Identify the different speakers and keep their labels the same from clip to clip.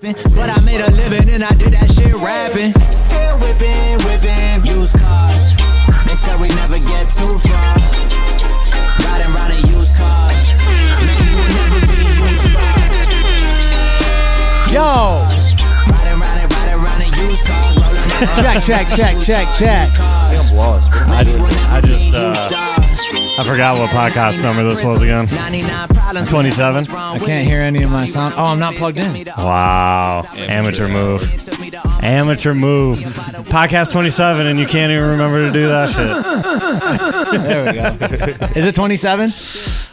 Speaker 1: happen. But I made a living and I did that shit rapping. Still whipping, used cars. They said we never get too far. Riding around in used cars. Maybe we'll never be used cars.
Speaker 2: Yo!
Speaker 1: Riding around in used cars.
Speaker 2: Check.
Speaker 3: I'm lost. I forgot what podcast number this was again. 27?
Speaker 2: I can't hear any of my sound. Oh, I'm not plugged in.
Speaker 3: Wow. Amateur move. Podcast 27 and you can't even remember to do that shit.
Speaker 2: There we go. Is it 27?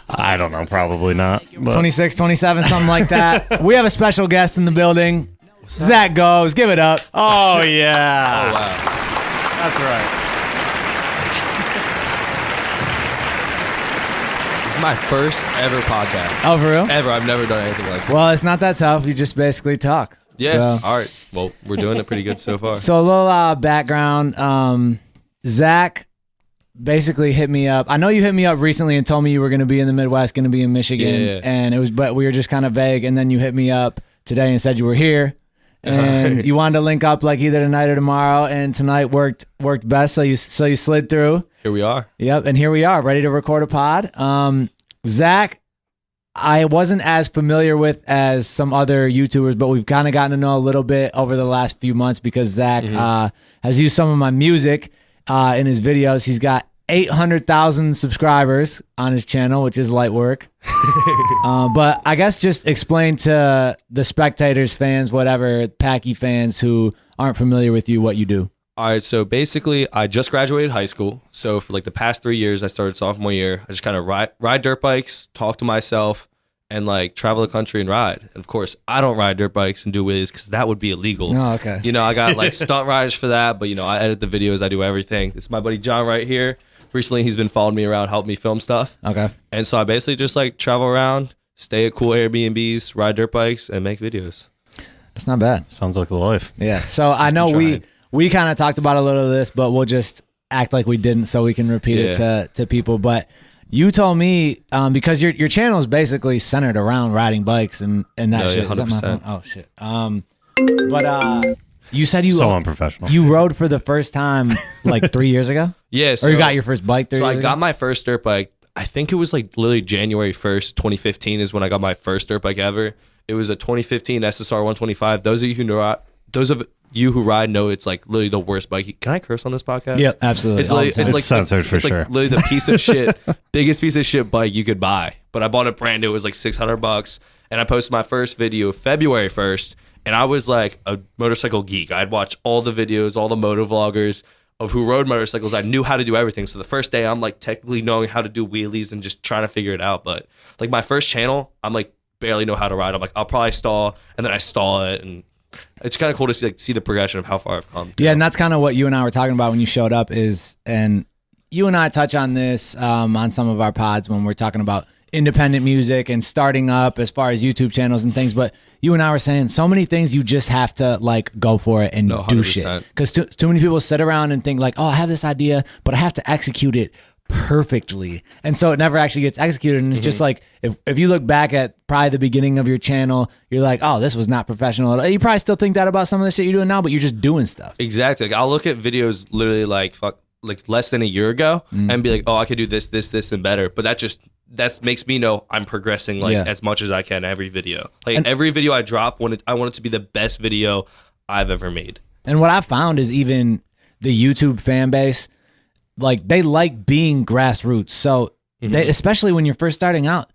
Speaker 3: I don't know. Probably not. But
Speaker 2: 26, 27, something like that. We have a special guest in the building. ZackGoes. Give it up.
Speaker 3: Oh, yeah.
Speaker 4: Oh, wow.
Speaker 3: That's right.
Speaker 4: This is my first ever podcast.
Speaker 2: Oh, for real?
Speaker 4: Ever. I've never done anything like that.
Speaker 2: Well, it's not that tough. You just basically talk.
Speaker 4: Yeah.
Speaker 2: So,
Speaker 4: All right. Well, we're doing it pretty good so far.
Speaker 2: so a little background. Zach basically hit me up. I know you hit me up recently and told me you were going to be in the Midwest, going to be in Michigan.
Speaker 4: Yeah.
Speaker 2: And but we were just kind of vague. And then you hit me up today and said you were here. And you wanted to link up like either tonight or tomorrow, and tonight worked best, so you slid through.
Speaker 4: Here we are.
Speaker 2: Yep, and here we are, ready to record a pod. Zach, I wasn't as familiar with as some other YouTubers, but we've kind of gotten to know a little bit over the last few months because Zach has used some of my music in his videos. He's got 800,000 subscribers on his channel, which is light work. But I guess just explain to the Specktators fans, whatever, Packy fans who aren't familiar with you, what you do.
Speaker 4: All right. So basically, I just graduated high school. So for like the past 3 years, I started sophomore year. I just kind of ride dirt bikes, talk to myself, and like travel the country and ride. And of course, I don't ride dirt bikes and do wheelies because that would be illegal.
Speaker 2: Oh, okay.
Speaker 4: You know, I got like stunt riders for that, but you know, I edit the videos, I do everything. This is my buddy John right here. Recently, he's been following me around, helping me film stuff.
Speaker 2: Okay.
Speaker 4: And so I basically just like travel around, stay at cool Airbnbs, ride dirt bikes, and make videos.
Speaker 2: That's not bad.
Speaker 3: Sounds like the life.
Speaker 2: Yeah. So I know we kind of talked about a little of this, but we'll just act like we didn't so we can repeat it to people. But you told me, because your channel is basically centered around riding bikes and that shit.
Speaker 4: 100%.
Speaker 2: Is that my phone? Oh, shit. You said you
Speaker 3: So unprofessional.
Speaker 2: You rode for the first time like 3 years ago?
Speaker 4: Yeah.
Speaker 2: Or you got your first bike 3 years ago?
Speaker 4: So I got my first dirt bike. I think it was like literally January 1st, 2015 is when I got my first dirt bike ever. It was a 2015 SSR 125. Those of you who ride know it's like literally the worst bike. Can I curse on this podcast?
Speaker 2: Yeah, absolutely.
Speaker 3: It's censored for sure.
Speaker 4: Like literally the piece of shit, biggest piece of shit bike you could buy. But I bought it brand new. It was like $600, and I posted my first video February 1st. And I was like a motorcycle geek. I'd watch all the videos, all the moto vloggers of who rode motorcycles. I knew how to do everything. So the first day, I'm like technically knowing how to do wheelies and just trying to figure it out. But like my first channel, I'm like barely know how to ride. I'm like, I'll probably stall, and then I stall it, and it's kind of cool to see the progression of how far I've come.
Speaker 2: Yeah, and that's kind of what you and I were talking about when you showed up and you and I touch on this on some of our pods when we're talking about independent music and starting up as far as YouTube channels and things, but you and I were saying so many things you just have to like go for it and do shit, because too many people sit around and think like, oh, I have this idea but I have to execute it perfectly, and so it never actually gets executed. And it's just like if you look back at probably the beginning of your channel, you're like, oh, this was not professional at all. You probably still think that about some of the shit you're doing now, but you're just doing stuff.
Speaker 4: Exactly. Like I'll look at videos literally like less than a year ago and be like, oh, I could do this and better, but that makes me know I'm progressing as much as I can every video. Like every video I drop, I want it to be the best video I've ever made.
Speaker 2: And what I found is even the YouTube fan base, like they like being grassroots. So they, especially when you're first starting out,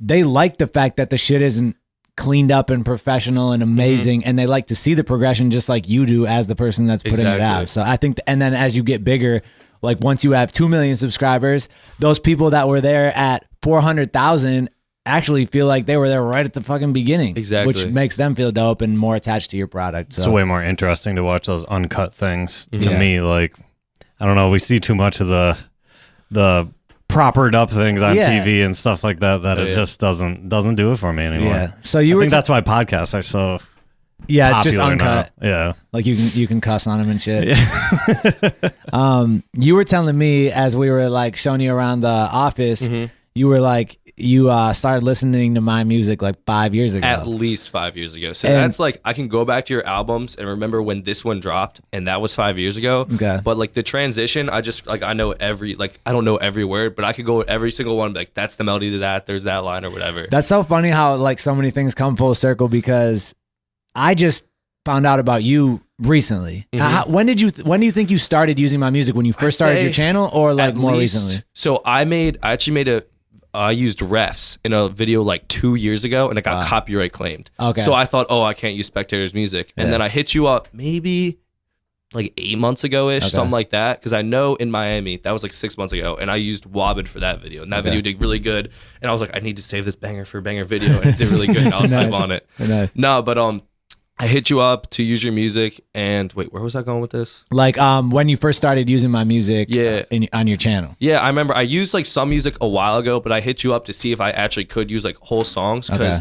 Speaker 2: they like the fact that the shit isn't cleaned up and professional and amazing, and they like to see the progression just like you do as the person that's putting it out. So I think, and then as you get bigger, like once you have 2 million subscribers, those people that were there at 400,000 actually feel like they were there right at the fucking beginning.
Speaker 4: Exactly.
Speaker 2: Which makes them feel dope and more attached to your product. So
Speaker 3: It's way more interesting to watch those uncut things to me. Like, I don't know, we see too much of the propered up things on TV and stuff like that it just doesn't do it for me anymore.
Speaker 2: Yeah. So
Speaker 3: I think that's why podcasts are so
Speaker 2: it's just uncut.
Speaker 3: Now. Yeah.
Speaker 2: Like you can cuss on them and shit. Yeah. You were telling me as we were like showing you around the office, you were like, you started listening to my music like 5 years ago.
Speaker 4: At least 5 years ago. So
Speaker 2: And-
Speaker 4: that's like, I can go back to your albums and remember when this one dropped, and that was 5 years ago.
Speaker 2: Okay.
Speaker 4: But like the transition, I just like, I know every, like, I don't know every word, but I could go with every single one, like, that's the melody to that, there's that line or whatever.
Speaker 2: That's so funny how like so many things come full circle, because I just found out about you recently. When do you think you started using my music? When you first started your channel, or like
Speaker 4: At
Speaker 2: more
Speaker 4: least-
Speaker 2: recently?
Speaker 4: So I used refs in a video like 2 years ago, and it got copyright claimed.
Speaker 2: Okay.
Speaker 4: So I thought, I can't use Spectators music. And then I hit you up maybe like 8 months ago-ish, something like that. Because I know in Miami, that was like 6 months ago, and I used Wobbin for that video. And that video did really good. And I was like, I need to save this banger for a banger video. And it did really good. And I was hype on it.
Speaker 2: Nice.
Speaker 4: No, but I hit you up to use your music. And wait, where was I going with this?
Speaker 2: Like when you first started using my music on your channel.
Speaker 4: Yeah, I remember I used like some music a while ago, but I hit you up to see if I actually could use like whole songs, because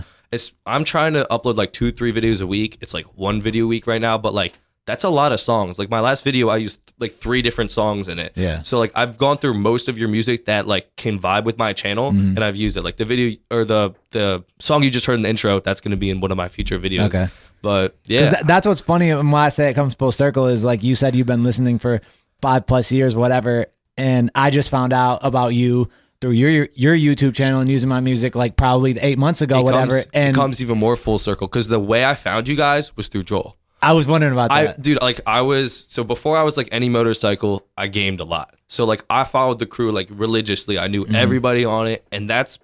Speaker 4: I'm trying to upload like 2-3 videos a week. It's like 1 video a week right now, but like that's a lot of songs. Like my last video, I used like 3 different songs in it.
Speaker 2: Yeah.
Speaker 4: So like I've gone through most of your music that like can vibe with my channel, and I've used it. Like the video or the song you just heard in the intro, that's going to be in one of my future videos.
Speaker 2: Okay.
Speaker 4: But yeah,
Speaker 2: That's what's funny. And when I say it comes full circle, is like you said, you've been listening for 5+ years, whatever. And I just found out about you through your YouTube channel and using my music like probably 8 months ago, whatever.
Speaker 4: It comes even more full circle, because the way I found you guys was through Joel.
Speaker 2: I was wondering about that.
Speaker 4: So before I was like any motorcycle, I gamed a lot. So like I followed the crew like religiously. I knew everybody on it, and that's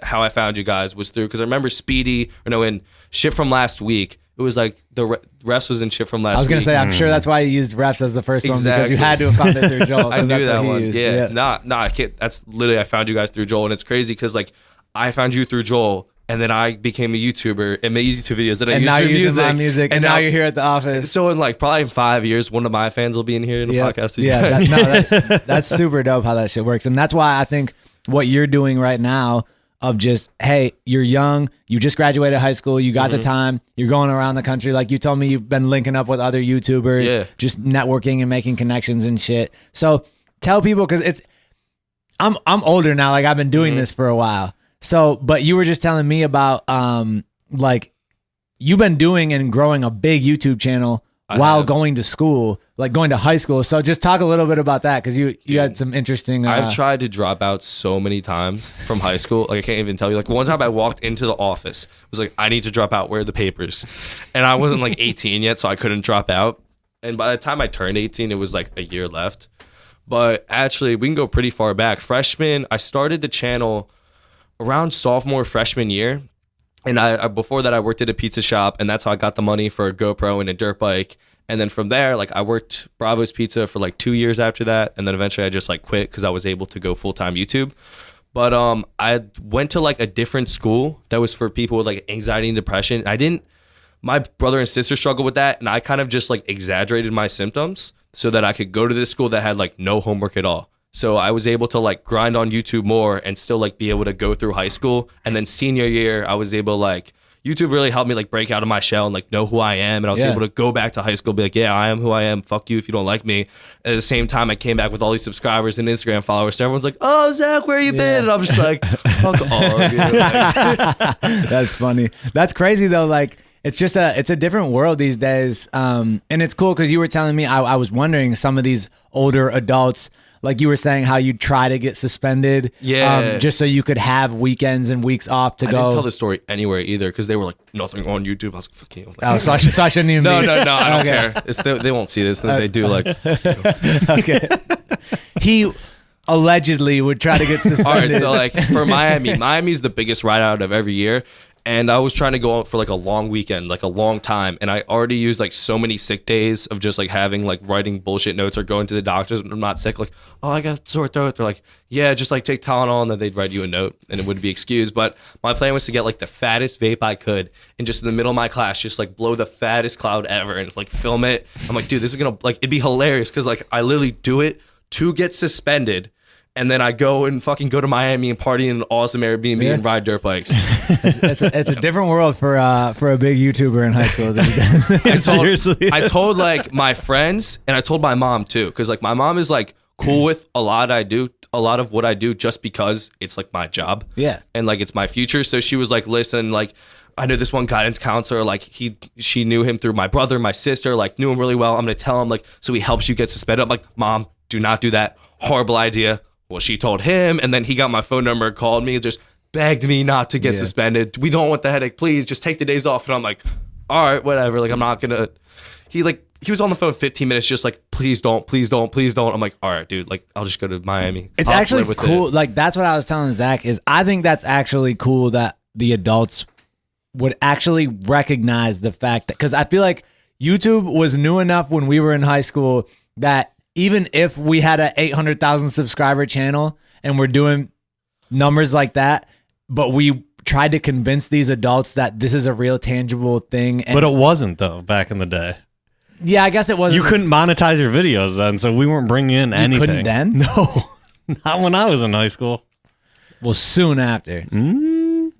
Speaker 4: how I found you guys, was through, because I remember in Shit From Last Week, it was like the refs was in Shit From Last Week.
Speaker 2: I was going to say, I'm sure that's why you used refs as the first one, because you had to have found it through Joel.
Speaker 4: I knew
Speaker 2: that's
Speaker 4: that
Speaker 2: what he
Speaker 4: one.
Speaker 2: used.
Speaker 4: Yeah. I can't. That's literally, I found you guys through Joel, and it's crazy because like I found you through Joel, and then I became a YouTuber and made YouTube videos. And
Speaker 2: now
Speaker 4: used
Speaker 2: you're
Speaker 4: your
Speaker 2: using my music, and now you're here at the office.
Speaker 4: So in like probably in 5 years, one of my fans will be in here in the podcast.
Speaker 2: Yeah, that's super dope how that shit works. And that's why I think what you're doing right now, of just, hey, you're young, you just graduated high school, you got the time, you're going around the country. Like you told me, you've been linking up with other YouTubers, just networking and making connections and shit. So tell people, because I'm older now, like I've been doing this for a while. So, but you were just telling me about like you've been doing and growing a big YouTube channel while going to school, like going to high school. So just talk a little bit about that, because you had some interesting...
Speaker 4: I've tried to drop out so many times from high school. Like I can't even tell you. Like one time I walked into the office, was like, I need to drop out. Where are the papers? And I wasn't like 18 yet, so I couldn't drop out. And by the time I turned 18, it was like a year left. But actually, we can go pretty far back. Freshman, I started the channel around sophomore, freshman year. And I before that, I worked at a pizza shop, and that's how I got the money for a GoPro and a dirt bike. And then from there, like I worked Bravo's Pizza for like 2 years after that. And then eventually I just like quit because I was able to go full-time YouTube. But I went to like a different school that was for people with like anxiety and depression. My brother and sister struggled with that. And I kind of just like exaggerated my symptoms so that I could go to this school that had like no homework at all. So I was able to like grind on YouTube more and still like be able to go through high school. And then senior year, I was able like, YouTube really helped me like break out of my shell and like know who I am. And I was able to go back to high school, be like, yeah, I am who I am. Fuck you if you don't like me. And at the same time, I came back with all these subscribers and Instagram followers. So everyone's like, oh, Zach, where you been? And I'm just like, fuck all. You know, like.
Speaker 2: That's funny. That's crazy though. Like it's a different world these days. And it's cool because you were telling me, I was wondering, some of these older adults, like you were saying how you'd try to get suspended, just so you could have weekends and weeks off to go.
Speaker 4: I didn't tell the story anywhere either because they were like, nothing on YouTube. I was like, fuck you. Like,
Speaker 2: oh, so I shouldn't even
Speaker 4: No,
Speaker 2: be.
Speaker 4: I don't care. They won't see this. And if they do, like,
Speaker 2: Okay. He allegedly would try to get suspended.
Speaker 4: all right, so like for Miami's the biggest ride out of every year. And I was trying to go out for like a long weekend, like a long time. And I already used like so many sick days of just like having like writing bullshit notes or going to the doctors when I'm not sick. Like, oh, I got sore throat. They're like, yeah, just like take Tylenol, and then they'd write you a note and it would be excused. But my plan was to get like the fattest vape I could and just in the middle of my class, just like blow the fattest cloud ever and like film it. I'm like, dude, this is going to like, it'd be hilarious because like I literally do it to get suspended. And then I go and fucking go to Miami and party in an awesome Airbnb and ride dirt bikes.
Speaker 2: It's a different world for a big YouTuber in high school.
Speaker 4: I told like my friends and I told my mom too, because like my mom is like cool with a lot of what I do just because it's like my job.
Speaker 2: Yeah.
Speaker 4: And like it's my future. So she was like, listen, like I know this one guidance counselor, like she knew him through my brother, my sister, like knew him really well. I'm gonna tell him, like, so he helps you get suspended. I'm like, Mom, do not do that. Horrible idea. Well, she told him, and then he got my phone number, called me, and just begged me not to get suspended. We don't want the headache. Please just take the days off. And I'm like, all right, whatever. Like, I'm not gonna. He was on the phone 15 minutes, just like, please don't. I'm like, all right, dude. Like, I'll just go to Miami.
Speaker 2: It's
Speaker 4: I'll
Speaker 2: actually
Speaker 4: live with
Speaker 2: cool.
Speaker 4: it.
Speaker 2: Like, that's what I was telling Zach is I think that's actually cool that the adults would actually recognize the fact that, because I feel like YouTube was new enough when we were in high school that even if we had a 800,000 subscriber channel and we're doing numbers like that, but we tried to convince these adults that this is a real tangible thing. And
Speaker 3: But it wasn't, though, back in the day.
Speaker 2: yeah, I guess it wasn't.
Speaker 3: You couldn't monetize your videos then, so we weren't bringing in anything.
Speaker 2: Couldn't then?
Speaker 3: No, not when I was in high school.
Speaker 2: Well, soon after.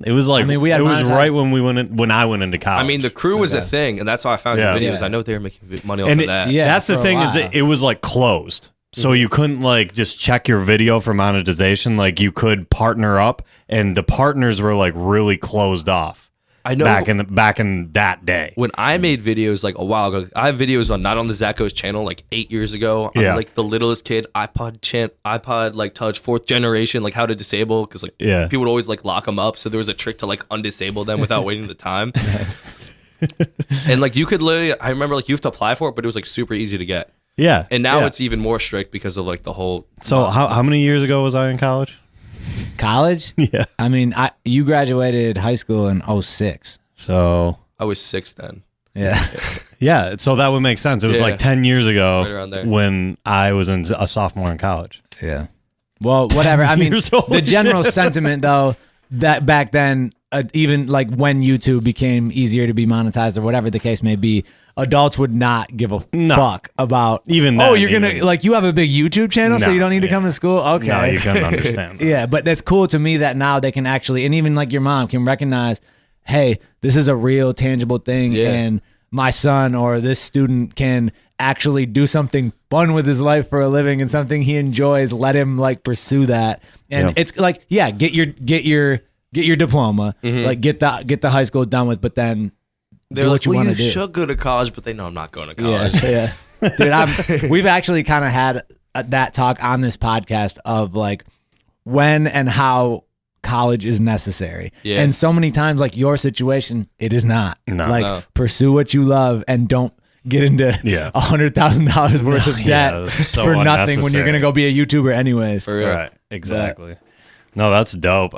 Speaker 3: It was like,
Speaker 2: I mean, we had
Speaker 3: it was
Speaker 2: monetized-
Speaker 3: right when I went into college.
Speaker 4: I mean, the crew was a thing, and that's how I found
Speaker 3: Yeah.
Speaker 4: your videos.
Speaker 2: Yeah.
Speaker 4: I know they were making money off
Speaker 3: and
Speaker 4: of that.
Speaker 2: Yeah,
Speaker 3: that's the
Speaker 2: for a
Speaker 3: thing is
Speaker 2: while.
Speaker 3: it was like closed. So you couldn't like just check your video for monetization. Like you could partner up, and the partners were like really closed off.
Speaker 4: I know
Speaker 3: back in that day.
Speaker 4: when I made videos like a while ago. I have videos not on the ZackGoes channel like 8 years ago. I'm
Speaker 3: Yeah.
Speaker 4: like the littlest kid, iPod like touch, 4th generation, like how to disable, because like people would always like lock them up. So there was a trick to like undisable them without waiting the time. And like you could literally, I remember like you have to apply for it, but it was like super easy to get.
Speaker 3: Yeah.
Speaker 4: And now
Speaker 3: yeah.
Speaker 4: it's even more strict because of like the whole.
Speaker 3: So how many years ago was I in college?
Speaker 2: College?
Speaker 3: Yeah.
Speaker 2: I mean, you graduated high school in 06.
Speaker 3: So
Speaker 4: I was 6 then.
Speaker 2: Yeah.
Speaker 3: yeah, so that would make sense. It was
Speaker 4: Yeah.
Speaker 3: like 10 years ago
Speaker 4: Right around there.
Speaker 3: when I was a sophomore in college.
Speaker 2: Yeah. Well, whatever. I mean,
Speaker 3: years old.
Speaker 2: the general sentiment, though, that back then, even like when YouTube became easier to be monetized or whatever the case may be, adults would not give a fuck about
Speaker 3: Even
Speaker 2: oh,
Speaker 3: then,
Speaker 2: you're going to, like, you have a big YouTube channel, so
Speaker 3: No,
Speaker 2: you don't need to
Speaker 3: yeah.
Speaker 2: come to school? Okay.
Speaker 3: No, you couldn't understand that.
Speaker 2: Yeah, but that's cool to me that now they can actually, and even like your mom can recognize, hey, this is a real tangible thing,
Speaker 4: Yeah.
Speaker 2: and my son or this student can actually do something fun with his life for a living and something he enjoys. Let him like pursue that, and
Speaker 3: Yep.
Speaker 2: it's like, yeah, get your diploma, like get the high school done with, but then
Speaker 4: They're
Speaker 2: do
Speaker 4: like,
Speaker 2: what you
Speaker 4: well,
Speaker 2: want
Speaker 4: you
Speaker 2: to do.
Speaker 4: should go to college, but they know I'm not going to college.
Speaker 2: Yeah, dude, we've actually kind of had that talk on this podcast of like when and how college is necessary.
Speaker 4: Yeah.
Speaker 2: And so many times, like your situation, it is not.
Speaker 3: No.
Speaker 2: Like
Speaker 4: No.
Speaker 2: pursue what you love and don't get into
Speaker 3: Yeah.
Speaker 2: $100,000 worth of
Speaker 3: Yeah,
Speaker 2: debt
Speaker 3: that's so
Speaker 2: for nothing when you're
Speaker 3: unnecessary.
Speaker 2: gonna go be a YouTuber anyways.
Speaker 4: For real.
Speaker 3: Right, exactly. No, that's dope.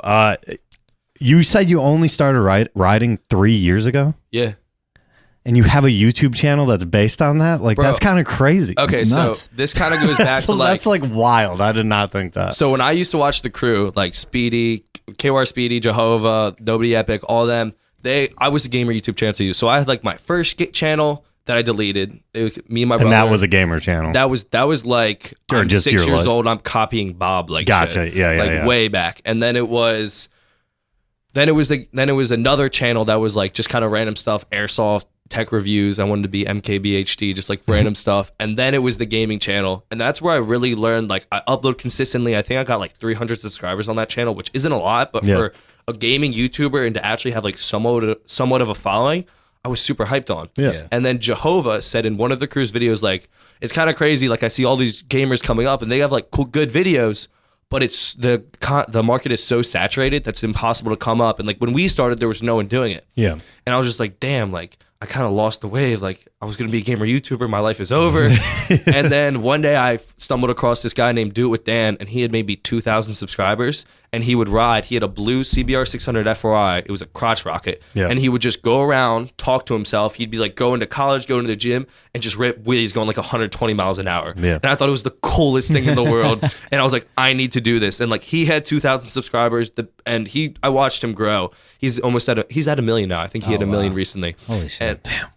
Speaker 3: You said you only started riding 3 years ago,
Speaker 4: Yeah.
Speaker 3: and you have a YouTube channel that's based on that. Like
Speaker 4: Bro.
Speaker 3: that's kind of crazy.
Speaker 4: Okay,
Speaker 2: It's
Speaker 4: so
Speaker 2: nuts.
Speaker 4: this kind of goes back
Speaker 3: so
Speaker 4: to like.
Speaker 3: that's like wild. I did not think that.
Speaker 4: So when I used to watch the crew, like Speedy, KR Speedy, Jehovah, Nobody Epic, all them, I was a gamer YouTube channel too. So I had like my first channel that I deleted. It was me and my brother.
Speaker 3: And that was a gamer channel.
Speaker 4: That was like
Speaker 3: Or
Speaker 4: I'm
Speaker 3: just
Speaker 4: 6
Speaker 3: your
Speaker 4: years
Speaker 3: life.
Speaker 4: old. I'm copying Bob like
Speaker 3: Gotcha.
Speaker 4: shit.
Speaker 3: Yeah, yeah,
Speaker 4: like
Speaker 3: yeah.
Speaker 4: way back. And then it was another channel that was like just kind of random stuff, airsoft, tech reviews. I wanted to be MKBHD, just like random stuff. And then it was the gaming channel, and that's where I really learned. Like I upload consistently. I think I got like 300 subscribers on that channel, which isn't a lot, but
Speaker 3: Yeah.
Speaker 4: for a gaming YouTuber and to actually have like somewhat of a following, I was super hyped on.
Speaker 3: Yeah.
Speaker 4: And then Jehovah said in one of the crew's videos, like, it's kind of crazy. Like I see all these gamers coming up and they have like cool, good videos, but it's the market is so saturated that's impossible to come up. And like when we started, there was no one doing it.
Speaker 3: Yeah.
Speaker 4: And I was just like, damn, like I kind of lost the wave. Like I was going to be a gamer YouTuber. My life is over. And then one day I stumbled across this guy named Do It With Dan, and he had maybe 2,000 subscribers, and he would ride. He had a blue CBR 600 FRI. It was a crotch rocket.
Speaker 3: Yeah.
Speaker 4: And he would just go around, talk to himself. He'd be like going to college, going to the gym, and just rip wheelies going like 120 miles an hour.
Speaker 3: Yeah.
Speaker 4: And I thought it was the coolest thing in the world. And I was like, I need to do this. And like he had 2,000 subscribers, and I watched him grow. He's at a million now. I think he had a million recently.
Speaker 2: Holy shit.
Speaker 4: And, damn.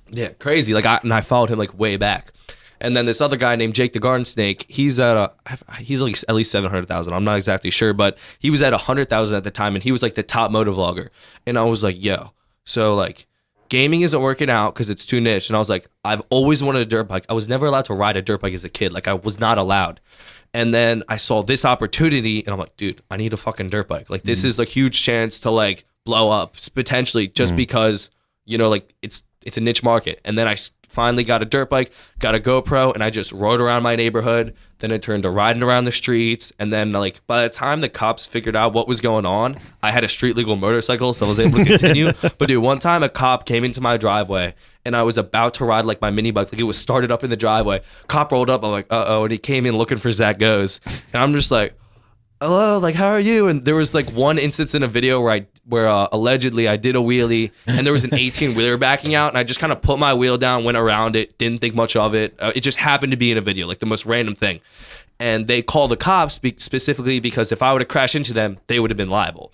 Speaker 4: Yeah, crazy. Like I followed him like way back. And then this other guy named Jake the Garden Snake, he's like at least 700,000. I'm not exactly sure, but he was at 100,000 at the time, and he was like the top motovlogger. And I was like, yo, so like gaming isn't working out because it's too niche. And I was like, I've always wanted a dirt bike. I was never allowed to ride a dirt bike as a kid. Like I was not allowed. And then I saw this opportunity and I'm like, dude, I need a fucking dirt bike. Like this is a huge chance to like blow up potentially just because, you know, like it's a niche market. And then I finally got a dirt bike, got a GoPro, and I just rode around my neighborhood. Then it turned to riding around the streets. And then like by the time the cops figured out what was going on, I had a street legal motorcycle, so I was able to continue. But dude, one time a cop came into my driveway and I was about to ride like my mini bike, like it was started up in the driveway. Cop rolled up, I'm like, uh-oh, and he came in looking for ZackGoes. And I'm just like, hello, like how are you? And there was like one instance in a video where allegedly I did a wheelie and there was an 18 wheeler backing out and I just kind of put my wheel down, went around it, didn't think much of it. It just happened to be in a video, like the most random thing. And they called the cops specifically because if I would have crashed into them, they would have been liable.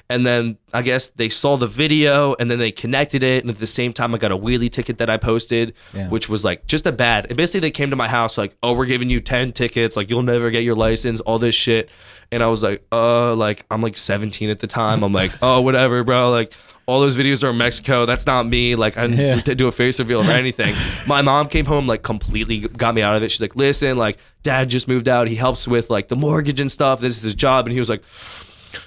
Speaker 4: And then I guess they saw the video and then they connected it. And at the same time, I got a wheelie ticket that I posted, which was like just a bad. And basically they came to my house like, oh, we're giving you 10 tickets. Like you'll never get your license, all this shit. And I was like, like I'm like 17 at the time. I'm like, oh, whatever, bro. Like all those videos are in Mexico. That's not me. Like I didn't do a face reveal or anything. My mom came home, like completely got me out of it. She's like, listen, like dad just moved out. He helps with like the mortgage and stuff. This is his job. And he was like,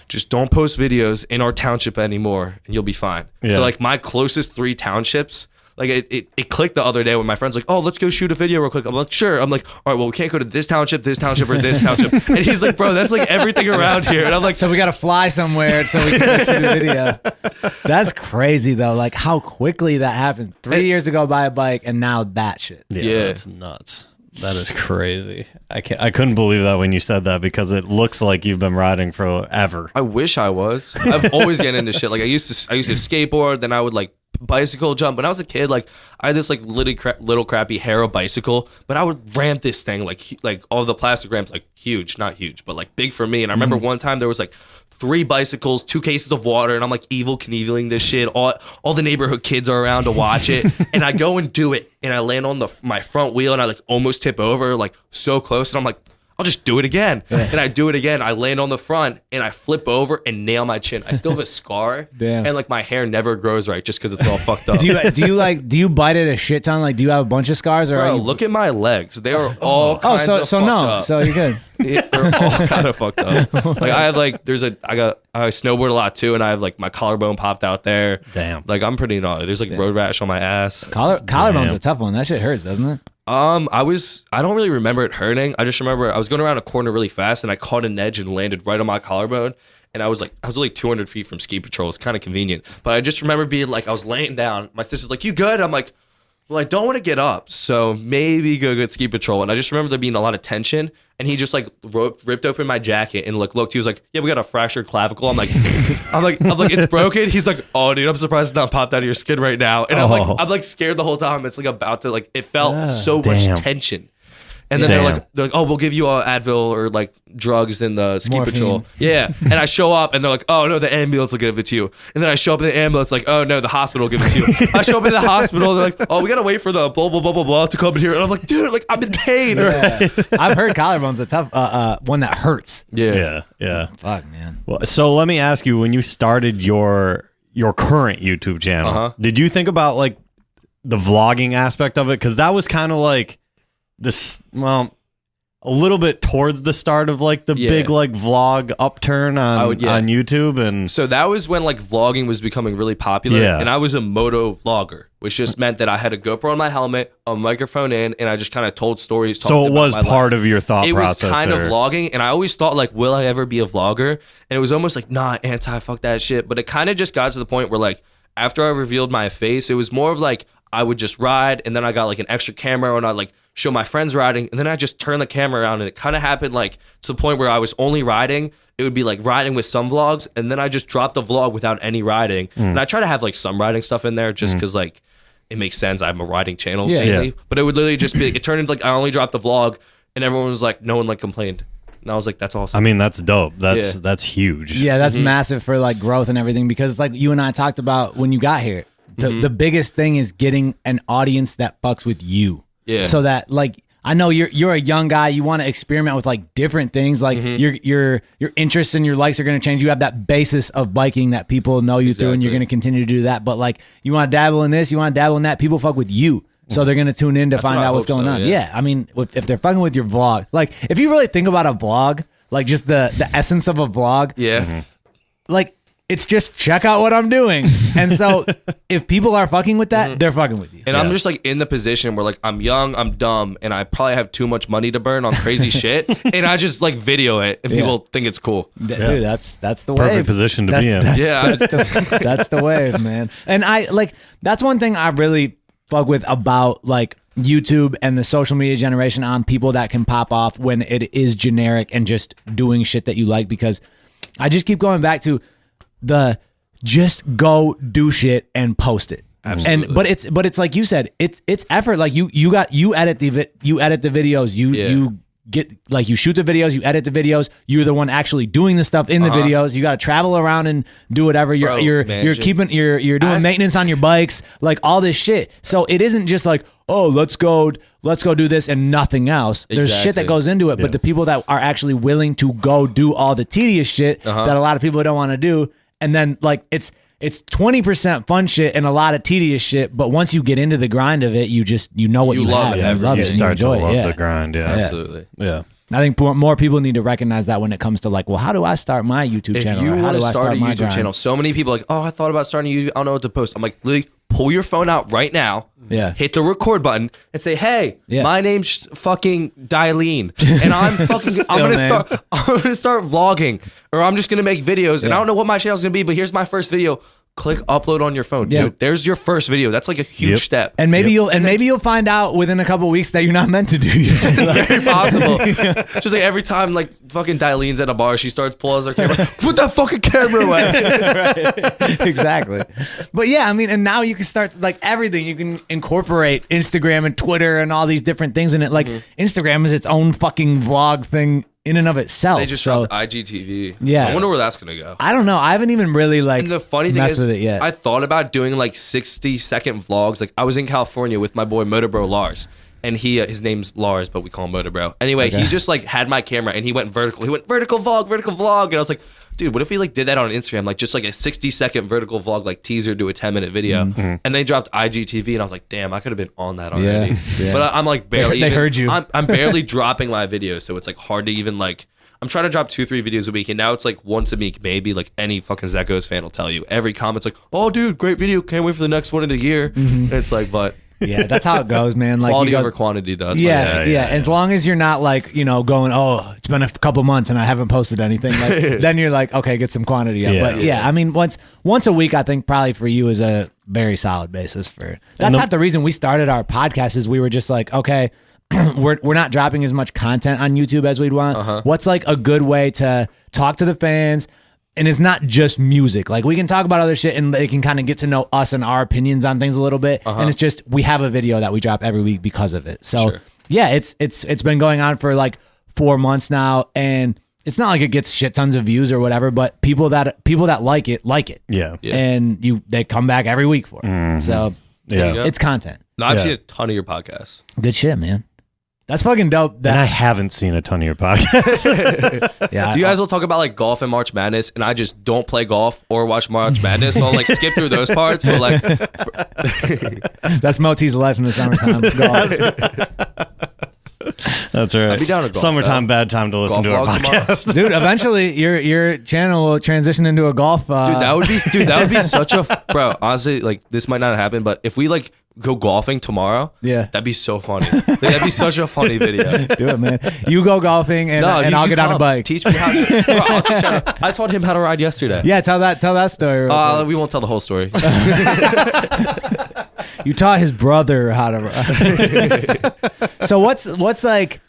Speaker 4: just don't post videos in our township anymore and you'll be fine. So like my closest 3 townships, like it clicked the other day when my friend's like, oh, let's go shoot a video real quick. I'm like, sure. I'm like, all right, well, we can't go to this township, or this township. And he's like, bro, that's like everything around here. And I'm like,
Speaker 2: so we got to fly somewhere so we can go shoot a video. That's crazy though. Like how quickly that happened. 3 years ago, buy a bike and now that shit.
Speaker 3: Yeah, that's nuts. That is crazy. I couldn't believe that when you said that because it looks like you've been riding forever.
Speaker 4: I wish I was. I've always getting into shit. Like I used to skateboard, then I would like bicycle jump. When I was a kid, like I had this like little crappy Hero bicycle, but I would ramp this thing like all the plastic ramps, like huge, not huge, but like big for me. And I remember one time there was like 3 bicycles, 2 cases of water, and I'm like Evil Knieveling this shit. All the neighborhood kids are around to watch it, and I go and do it, and I land on my front wheel, and I like almost tip over, like so close, and I'm like, I'll just do it again. And I do it again. I land on the front and I flip over and nail my chin. I still have a scar.
Speaker 2: Damn.
Speaker 4: And like my hair never grows right just because it's all fucked up.
Speaker 2: Do you bite it a shit ton? Like, do you have a bunch of scars or?
Speaker 4: Bro, look at my legs. They are all kinds of fucked up.
Speaker 2: So you're good.
Speaker 4: They're all kind of fucked up. Like I have like I snowboard a lot too, and I have like my collarbone popped out there.
Speaker 3: Damn.
Speaker 4: Like I'm pretty gnarly. There's like road rash on my ass.
Speaker 2: Collarbone's a tough one. That shit hurts, doesn't it?
Speaker 4: I don't really remember it hurting. I just remember I was going around a corner really fast and I caught an edge and landed right on my collarbone. And I was only 200 feet from ski patrol. It's kind of convenient. But I just remember being like, I was laying down. My sister's like, you good? I'm like, well, I don't want to get up. So maybe go get ski patrol. And I just remember there being a lot of tension. And he just like ripped open my jacket and looked. He was like, yeah, we got a fractured clavicle. I'm like, it's broken. He's like, oh, dude, I'm surprised it's not popped out of your skin right now. And I'm like scared the whole time. It's like about to like, it felt so much tension. And then they're like, oh, we'll give you Advil or like drugs in the ski patrol. Yeah. And I show up and they're like, oh no, the ambulance will give it to you. And then I show up in the ambulance like, oh no, the hospital will give it to you. I show up in the hospital, they're like, oh, we gotta wait for the blah blah blah blah blah to come in here. And I'm like, dude, like I'm in pain.
Speaker 2: Yeah. I've heard collarbone's a tough one that hurts.
Speaker 3: Yeah.
Speaker 2: Fuck, man.
Speaker 3: Well, so let me ask you, when you started your current YouTube channel, did you think about like the vlogging aspect of it? Because that was kind of like a little bit towards the start of like the big like vlog upturn on YouTube. And
Speaker 4: so that was when like vlogging was becoming really popular. And I was a moto vlogger, which just meant that I had a GoPro on my helmet, a microphone in, and I just kind of told stories.
Speaker 3: So it was part of your thought process.
Speaker 4: It was kind of vlogging, and I always thought like, will I ever be a vlogger? And it was almost like, nah, fuck that shit. But it kind of just got to the point where like after I revealed my face, it was more of like I would just ride, and then I got like an extra camera and I like show my friends riding, and then I just turn the camera around, and it kind of happened like to the point where I was only riding. It would be like riding with some vlogs, and then I just dropped the vlog without any riding. And I try to have like some riding stuff in there just because like it makes sense. I have a riding channel mainly, but it would literally just be, it turned into like I only dropped the vlog, and everyone was like, no one like complained. And I was like, that's awesome.
Speaker 3: I mean, that's dope. That's huge.
Speaker 2: Yeah, that's massive for like growth and everything, because like you and I talked about when you got here, the biggest thing is getting an audience that fucks with you. Yeah. So that like I know you're a young guy. You want to experiment with like different things. Like your interests and your likes are going to change. You have that basis of biking that people know you through, and you're going to continue to do that. But like you want to dabble in this, you want to dabble in that. People fuck with you, so they're going to tune in to find out what's going on. Yeah, I mean, if they're fucking with your vlog, like if you really think about a vlog, like just the essence of a vlog, like. It's just check out what I'm doing. And so if people are fucking with that, they're fucking with you.
Speaker 4: And I'm just like in the position where like I'm young, I'm dumb, and I probably have too much money to burn on crazy shit. And I just like video it and people think it's cool.
Speaker 2: Dude, that's the
Speaker 3: Perfect
Speaker 2: wave.
Speaker 3: position to be in.
Speaker 2: That's the wave, man. And I like that's one thing I really fuck with about like YouTube and the social media generation on people that can pop off when it is generic and just doing shit that you like, because I just keep going back to just go do shit and post it.
Speaker 4: Absolutely.
Speaker 2: And but it's like you said, it's effort. Like you edit the videos, you get like you shoot the videos, you edit the videos, you're the one actually doing the stuff in the videos. You got to travel around and do whatever. You're doing maintenance on your bikes, like all this shit. So it isn't just like, oh, let's go do this and nothing else. There's shit that goes into it, but the people that are actually willing to go do all the tedious shit that a lot of people don't want to do. And then like it's 20% fun shit and a lot of tedious shit, but once you get into the grind of it, you know what you love.
Speaker 3: You love it. You start to love the grind. Yeah,
Speaker 4: absolutely.
Speaker 3: Yeah.
Speaker 2: I think more people need to recognize that when it comes to like, well, how do I start my YouTube channel?
Speaker 4: If you want to start a YouTube
Speaker 2: grind?
Speaker 4: channel, so many people are like, oh, I thought about starting a YouTube. I don't know what to post. I'm like, literally, pull your phone out right now.
Speaker 2: Yeah.
Speaker 4: Hit the record button and say, hey, my name's fucking Dylene, and I'm gonna start vlogging, or I'm just gonna make videos, and I don't know what my channel's gonna be, but here's my first video. Click upload on your phone, dude. There's your first video. That's like a huge step.
Speaker 2: And maybe you'll find out within a couple of weeks that you're not meant to do YouTube.
Speaker 4: It's very possible. Just like every time like fucking Dylene's at a bar, she starts pulling her camera. Put that fucking camera away.
Speaker 2: Right. Exactly. But yeah, I mean, and now you can start like everything. You can incorporate Instagram and Twitter and all these different things in it. Like Instagram is its own fucking vlog thing in and of itself.
Speaker 4: They just dropped IGTV.
Speaker 2: Yeah.
Speaker 4: I wonder where that's gonna go.
Speaker 2: I don't know. I haven't even really like
Speaker 4: and the funny thing is,
Speaker 2: with it yet.
Speaker 4: I thought about doing like 60-second vlogs. Like I was in California with my boy Motobro Lars. And his name's Lars, but we call him Motobro. Anyway, he just like had my camera and he went vertical. He went vertical vlog. And I was like, dude, what if we like did that on Instagram? Like just like a 60-second vertical vlog, like teaser to a 10-minute video. And they dropped IGTV and I was like, damn, I could have been on that already. Yeah. But I'm like barely.
Speaker 2: They heard you.
Speaker 4: I'm barely dropping my videos. So it's like hard to even like, I'm trying to drop 2-3 videos a week. And now it's like once a week, maybe. Like any fucking ZackGoes fan will tell you. Every comment's like, oh dude, great video. Can't wait for the next one in a year. And it's like, but.
Speaker 2: Yeah, that's how it goes, man. Like
Speaker 4: quality over quantity does.
Speaker 2: Yeah. As long as you're not like, going, oh, it's been a couple months and I haven't posted anything. Like, then you're like, okay, get some quantity up. But I mean, once a week, I think probably for you is a very solid basis for. That's not the reason we started our podcast. Is we were just like, okay, we're not dropping as much content on YouTube as we'd want. What's like a good way to talk to the fans? And it's not just music. Like we can talk about other shit and they can kind of get to know us and our opinions on things a little bit. And it's just, we have a video that we drop every week because of it. So yeah, it's been going on for like 4 months now. And it's not like it gets shit tons of views or whatever, but people that like it.
Speaker 3: Yeah.
Speaker 2: And they come back every week for it. So it's content.
Speaker 4: No, I've seen a ton of your podcasts.
Speaker 2: Good shit, man. That's fucking dope.
Speaker 3: And I haven't seen a ton of your podcasts.
Speaker 2: Yeah,
Speaker 4: you guys will talk about like golf and March Madness, and I just don't play golf or watch March Madness, so I'll like skip through those parts. But like,
Speaker 2: that's Moe-T's life in the summertime.
Speaker 3: That's right.
Speaker 4: I'd be down to golf,
Speaker 3: summertime, bad time to listen to our podcast.
Speaker 2: Dude, eventually your channel will transition into a golf.
Speaker 4: Dude, that would be such a bro. Honestly, like this might not happen, but if we like go golfing tomorrow, that'd be so funny. That'd be such a funny video.
Speaker 2: Do it, man. You go golfing and I'll get on a bike.
Speaker 4: Teach me how to. Bro, I'll teach you I taught him how to ride yesterday.
Speaker 2: Yeah, tell that story.
Speaker 4: We won't tell the whole story.
Speaker 2: You taught his brother how to ride. So what's like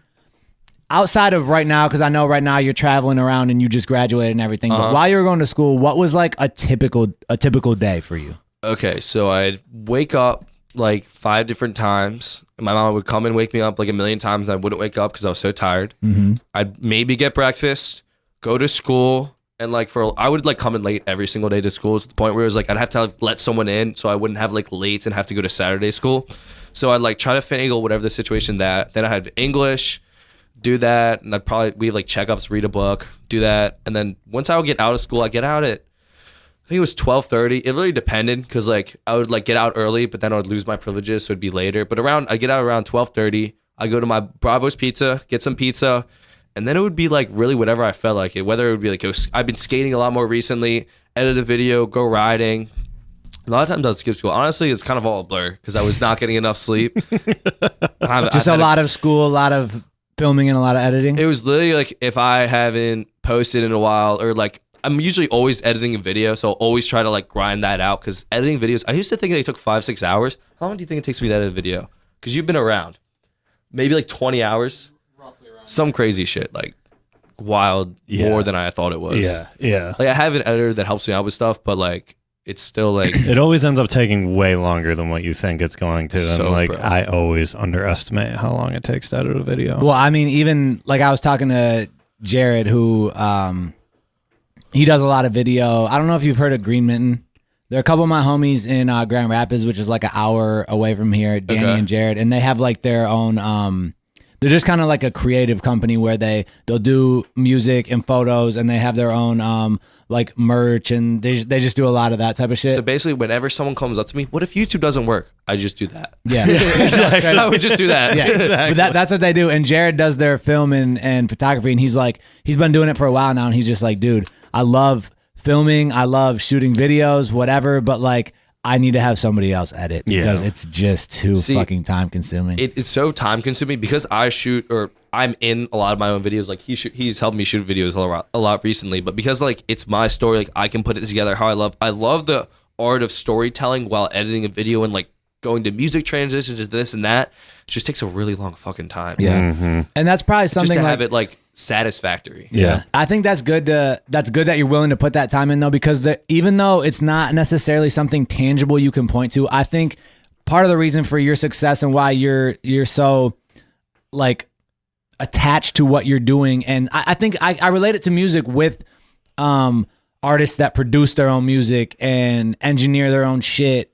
Speaker 2: outside of right now? Because I know right now you're traveling around and you just graduated and everything. But while you were going to school, what was like a typical day for you?
Speaker 4: Okay, so I'd wake up like 5 different times. My mom would come and wake me up like a million times, and I wouldn't wake up because I was so tired. I'd maybe get breakfast, go to school, and like I would like come in late every single day to school to the point where it was like I'd have to let someone in so I wouldn't have like late and have to go to Saturday school. So I'd like try to finagle whatever the situation that. Then I had English, do that, and we have like checkups, read a book, do that, and then once I would get out of school, I get out at I think it was 12:30. It really depended because like I would like get out early, but then I would lose my privileges, so it'd be later. But I get out around 12:30. I go to my Bravo's Pizza, get some pizza, and then it would be like really whatever I felt like it. Whether it would be like I've been skating a lot more recently, edit a video, go riding. A lot of times I'd skip school. Honestly, it's kind of all a blur because I was not getting enough sleep.
Speaker 2: Just a lot of school, a lot of filming, and a lot of editing.
Speaker 4: It was literally like if I haven't posted in a while, or like I'm usually always editing a video, so I'll always try to like grind that out because editing videos, I used to think they took 5-6 hours. How long do you think it takes me to edit a video? Because you've been around. Maybe like 20 hours? Roughly around. Some crazy shit, like wild, more than I thought it was.
Speaker 3: Yeah.
Speaker 4: Like I have an editor that helps me out with stuff, but like it's still like...
Speaker 3: It always ends up taking way longer than what you think it's going to. And like, bro, I always underestimate how long it takes to edit a video.
Speaker 2: Well, I mean, even like I was talking to Jared, who... he does a lot of video. I don't know if you've heard of Green Mitten. There are a couple of my homies in Grand Rapids, which is like an hour away from here, Danny and Jared, and they have like their own. They're just kind of like a creative company where they'll do music and photos, and they have their own like merch, and they just do a lot of that type of shit.
Speaker 4: So basically, whenever someone comes up to me, what if YouTube doesn't work? I just do that.
Speaker 2: Yeah,
Speaker 4: I would just do that.
Speaker 2: Yeah, exactly. But that's what they do. And Jared does their film and photography, and he's been doing it for a while now, and he's just like, dude, I love filming, I love shooting videos, whatever, but like I need to have somebody else edit because it's just too fucking time consuming.
Speaker 4: It's so time consuming because I shoot, or I'm in a lot of my own videos. Like he's helped me shoot videos a lot recently, but because like it's my story, like I can put it together how I love the art of storytelling while editing a video and like going to music transitions and this and that. It just takes a really long fucking time.
Speaker 2: Yeah. And that's probably something
Speaker 4: just to
Speaker 2: like,
Speaker 4: have it like satisfactory.
Speaker 2: Yeah. I think that's good that you're willing to put that time in though, because even though it's not necessarily something tangible you can point to, I think part of the reason for your success and why you're so like attached to what you're doing, and I think I relate it to music with artists that produce their own music and engineer their own shit.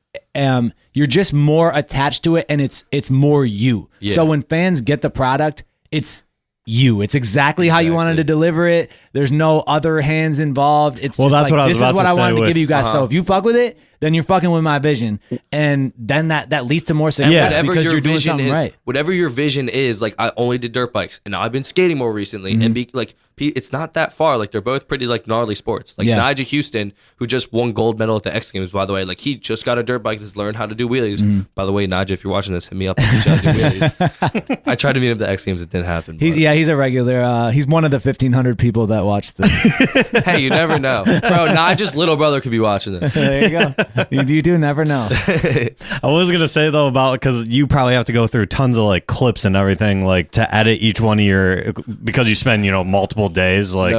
Speaker 2: You're just more attached to it, and it's more you. Yeah. So when fans get the product, it's you. It's exactly how you wanted to deliver it. There's no other hands involved. It's just
Speaker 3: that's
Speaker 2: like,
Speaker 3: what
Speaker 2: this is what I wanted to give you guys. So if you fuck with it, then you're fucking with my vision, and then that leads to more success because you're doing something right.
Speaker 4: Whatever your vision is, like I only did dirt bikes, and now I've been skating more recently, and it's not that far. Like they're both pretty like gnarly sports. Like Nigel Houston, who just won gold medal at the X Games, by the way, like he just got a dirt bike that's learned how to do wheelies. By the way, Nigel, if you're watching this, hit me up and teach you how to do wheelies. I tried to meet him at the X Games, it didn't happen.
Speaker 2: He's a regular. He's one of the 1,500 people that watch this.
Speaker 4: Hey, you never know, bro. Nigel's little brother could be watching this.
Speaker 2: There you go. You do never know.
Speaker 3: I was gonna say though about, because you probably have to go through tons of like clips and everything like to edit each one of your, because you spend multiple days like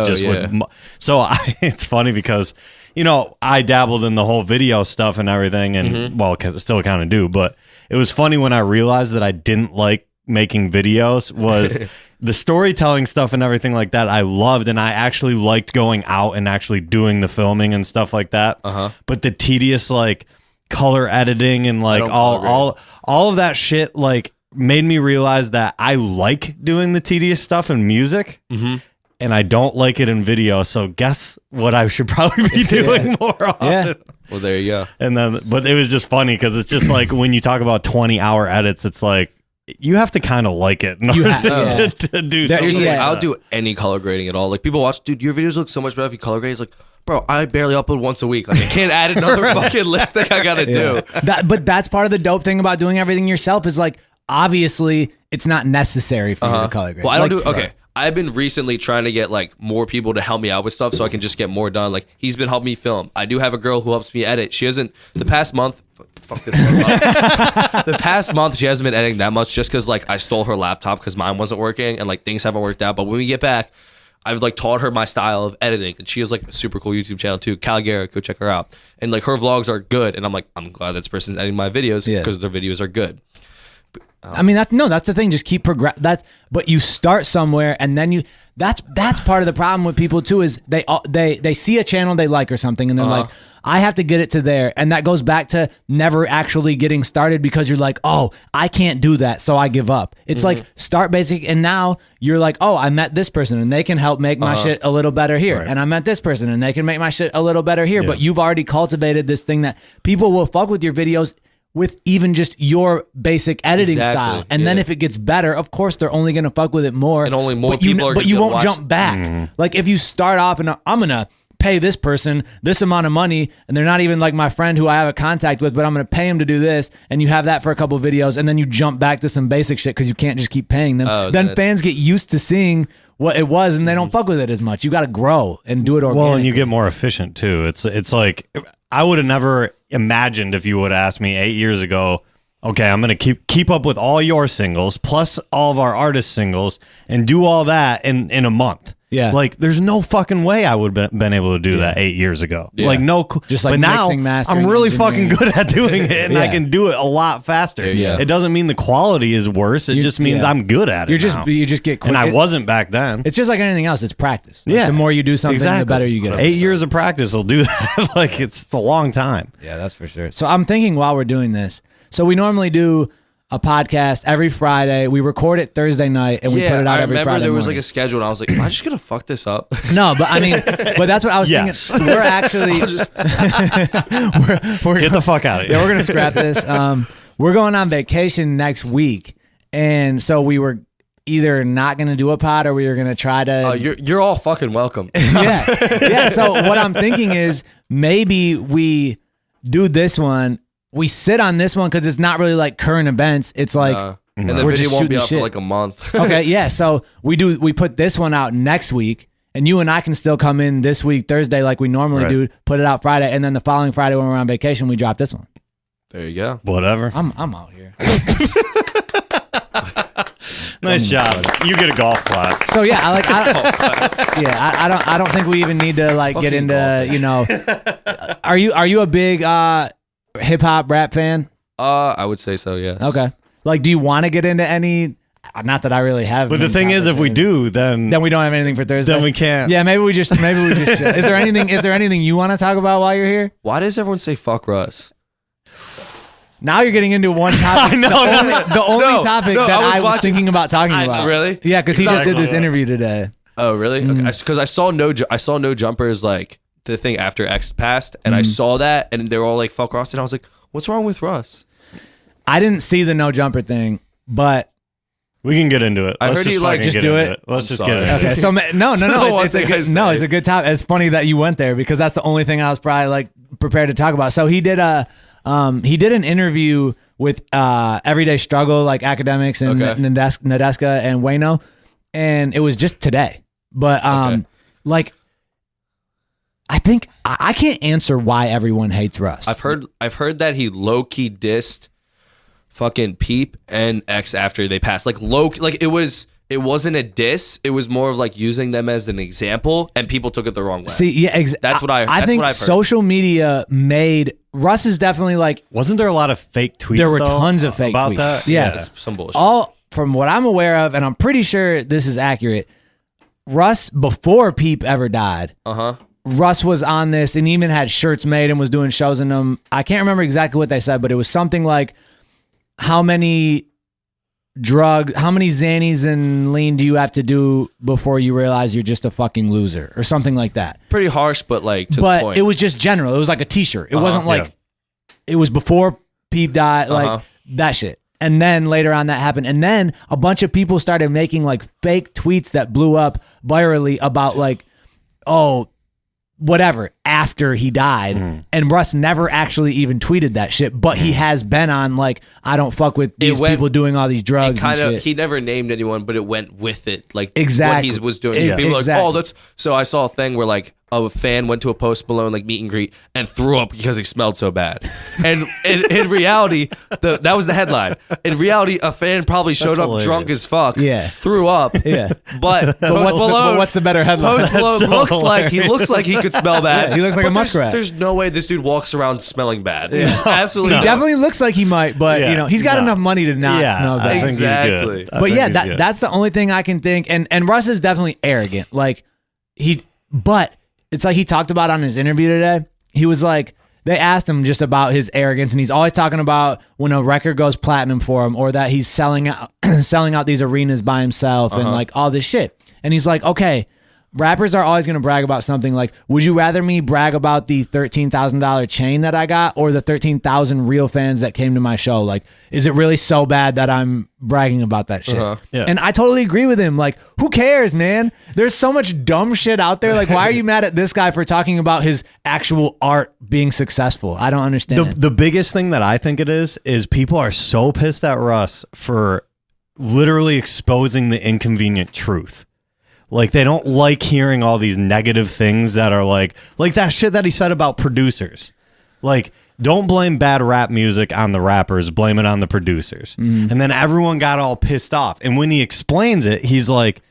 Speaker 3: so it's funny because I dabbled in the whole video stuff and everything, and well, still kind of do, but it was funny when I realized that I didn't like making videos was the storytelling stuff and everything like that I loved, and I actually liked going out and actually doing the filming and stuff like that. But the tedious like color editing and like all of that shit like made me realize that I like doing the tedious stuff in music. And I don't like it in video, so guess what I should probably be doing more often. Yeah.
Speaker 4: Well, there you go.
Speaker 3: And then, but it was just funny because it's just like when you talk about 20-hour edits, it's like you have to kind of like it in order to do something.
Speaker 4: I'll do any color grading at all. Like people watch, dude, your videos look so much better if you color grade. It's like, bro, I barely upload once a week. Like I can't add another fucking list that I gotta do.
Speaker 2: But that's part of the dope thing about doing everything yourself is like, obviously, it's not necessary for you to color grade.
Speaker 4: Well, I don't do. Okay. I've been recently trying to get like more people to help me out with stuff so I can just get more done. Like he's been helping me film. I do have a girl who helps me edit. She hasn't the past month. Fuck this. The past month she hasn't been editing that much just because like I stole her laptop because mine wasn't working and like things haven't worked out. But when we get back, I've like taught her my style of editing, and she has like a super cool YouTube channel too. Calgary, go check her out. And like her vlogs are good, and I'm glad this person's editing my videos because their videos are good.
Speaker 2: I mean, that's the thing. Just keep but you start somewhere, and then that's part of the problem with people too, is they see a channel they like or something, and they're like, I have to get it to there. And that goes back to never actually getting started, because you're like, oh, I can't do that, so I give up. It's like, start basic, and now you're like, oh, I met this person and they can help make my shit a little better here. Right. And I met this person and they can make my shit a little better here. Yeah. But you've already cultivated this thing that people will fuck with your videos with even just your basic editing style. And then if it gets better, of course, they're only going to fuck with it more.
Speaker 4: And only more people are going to
Speaker 2: But you won't jump back. Like if you start off and I'm going to pay this person this amount of money, and they're not even like my friend who I have a contact with, but I'm going to pay him to do this, and you have that for a couple of videos, and then you jump back to some basic shit because you can't just keep paying them. Then fans get used to seeing what it was, and they don't fuck with it as much. You got to grow and do it organically.
Speaker 3: Well, and you get more efficient too. It's like, I would have never imagined, if you would have asked me 8 years ago, okay, I'm going to keep up with all your singles plus all of our artist singles and do all that in a month. Yeah. Like, there's no fucking way I would have been able to do that 8 years ago. Yeah. Like, no.
Speaker 2: Just like
Speaker 3: but now,
Speaker 2: mixing, mastering,
Speaker 3: I'm really fucking good at doing it, and I can do it a lot faster.
Speaker 4: Yeah.
Speaker 3: It doesn't mean the quality is worse. It just means I'm good at it now.
Speaker 2: You just get quick.
Speaker 3: And I wasn't back then.
Speaker 2: It's just like anything else. It's practice. Like, the more you do something, the better you get at it.
Speaker 3: 8 years of practice will do that. Like, it's a long time.
Speaker 2: Yeah, that's for sure. So I'm thinking while we're doing this, so we normally do a podcast every Friday. We record it Thursday night and we put it out every Friday.
Speaker 4: I remember there was
Speaker 2: morning.
Speaker 4: like a schedule, and I was like, am I just gonna fuck this up?
Speaker 2: No, but I mean, but that's what I was thinking. We're actually we're
Speaker 3: get the fuck out of here.
Speaker 2: Yeah, we're gonna scrap this. We're going on vacation next week, and so we were either not gonna do a pod or we were gonna try to.
Speaker 4: You're all fucking welcome.
Speaker 2: yeah. So what I'm thinking is maybe we do this one. We sit on this one because it's not really like current events. It's like,
Speaker 4: and the video won't be up for like a month.
Speaker 2: Okay, yeah. So we put this one out next week, and you and I can still come in this week, Thursday, like we normally do, put it out Friday, and then the following Friday when we're on vacation, we drop this one.
Speaker 4: There you go.
Speaker 3: Whatever.
Speaker 2: I'm out here.
Speaker 3: Nice job. You get a golf clap.
Speaker 2: So yeah, I don't think we even need to like get into, you know. Are you a big hip hop rap fan?
Speaker 4: I would say so, yes.
Speaker 2: Okay. Like, do you want to get into any? Not that I really have.
Speaker 3: But the thing is, if we do, then
Speaker 2: we don't have anything for Thursday.
Speaker 3: Then we can't.
Speaker 2: Yeah, maybe we just. Is there anything you want to talk about while you're here?
Speaker 4: Why does everyone say fuck Russ?
Speaker 2: Now you're getting into one topic. The only topic that I was thinking about talking about.
Speaker 4: Really?
Speaker 2: Yeah, because he just did this interview today.
Speaker 4: Oh, really? Because I saw no jumpers like the thing after X passed, and I saw that, and they were all like fuck Russ, and I was like, what's wrong with Russ?
Speaker 2: I didn't see the no jumper thing, but
Speaker 3: we can get into it.
Speaker 4: I heard you like
Speaker 2: just do it.
Speaker 3: Let's just get into it.
Speaker 2: Okay, so no, it's a good topic. It's funny that you went there because that's the only thing I was probably like prepared to talk about. So he did an interview with Everyday Struggle, like Academics and Nadeska and Wayno, and it was just today. But like, I think I can't answer why everyone hates Russ.
Speaker 4: I've heard that he low key dissed fucking Peep and X after they passed. Like it wasn't a diss. It was more of like using them as an example, and people took it the wrong way.
Speaker 2: See, yeah,
Speaker 4: that's what I
Speaker 2: think. Social media made Russ is definitely like.
Speaker 3: Wasn't there a lot of fake tweets?
Speaker 2: There were tons of fake
Speaker 3: about
Speaker 2: tweets.
Speaker 3: That.
Speaker 2: Yeah,
Speaker 4: it's some bullshit.
Speaker 2: All from what I'm aware of, and I'm pretty sure this is accurate. Russ, before Peep ever died, Russ was on this and even had shirts made and was doing shows in them. I can't remember exactly what they said, but it was something like, how many Xannies and lean do you have to do before you realize you're just a fucking loser, or something like that?
Speaker 4: Pretty harsh, but like to the point.
Speaker 2: It was just general. It was like a t-shirt. It wasn't like, it was before Peep died, like that shit. And then later on that happened. And then a bunch of people started making like fake tweets that blew up virally about like, oh, whatever, after he died. And Russ never actually even tweeted that shit, but he has been on like, I don't fuck with these people doing all these drugs and shit.
Speaker 4: He never named anyone, but it went with it. Like
Speaker 2: exactly
Speaker 4: what he was doing. People were like, oh, that's, so I saw a thing where like a fan went to a Post Malone like meet and greet and threw up because he smelled so bad. And in reality, that was the headline. In reality, a fan probably showed up drunk as fuck, threw up.
Speaker 2: Yeah.
Speaker 4: But Post Malone,
Speaker 2: what's the better headline?
Speaker 4: Post Malone looks like he could smell bad.
Speaker 2: Yeah, he looks like a muskrat.
Speaker 4: There's no way this dude walks around smelling bad. Absolutely.
Speaker 2: He definitely looks like he might, but you know, he's got enough money to not smell bad.
Speaker 4: Exactly.
Speaker 2: But yeah, that's the only thing I can think. And Russ is definitely arrogant. Like but it's like he talked about on his interview today. He was like, they asked him just about his arrogance, and he's always talking about when a record goes platinum for him, or that he's selling out these arenas by himself and like all this shit. And he's like, okay, rappers are always going to brag about something. Like, would you rather me brag about the $13,000 chain that I got, or the 13,000 real fans that came to my show? Like, is it really so bad that I'm bragging about that shit?
Speaker 3: Yeah.
Speaker 2: And I totally agree with him. Like, who cares, man? There's so much dumb shit out there. Like, why are you mad at this guy for talking about his actual art being successful? I don't understand.
Speaker 3: The biggest thing that I think it is people are so pissed at Russ for literally exposing the inconvenient truth. Like, they don't like hearing all these negative things that are like that shit that he said about producers. Like, don't blame bad rap music on the rappers, blame it on the producers. And then everyone got all pissed off. And when he explains it, he's like,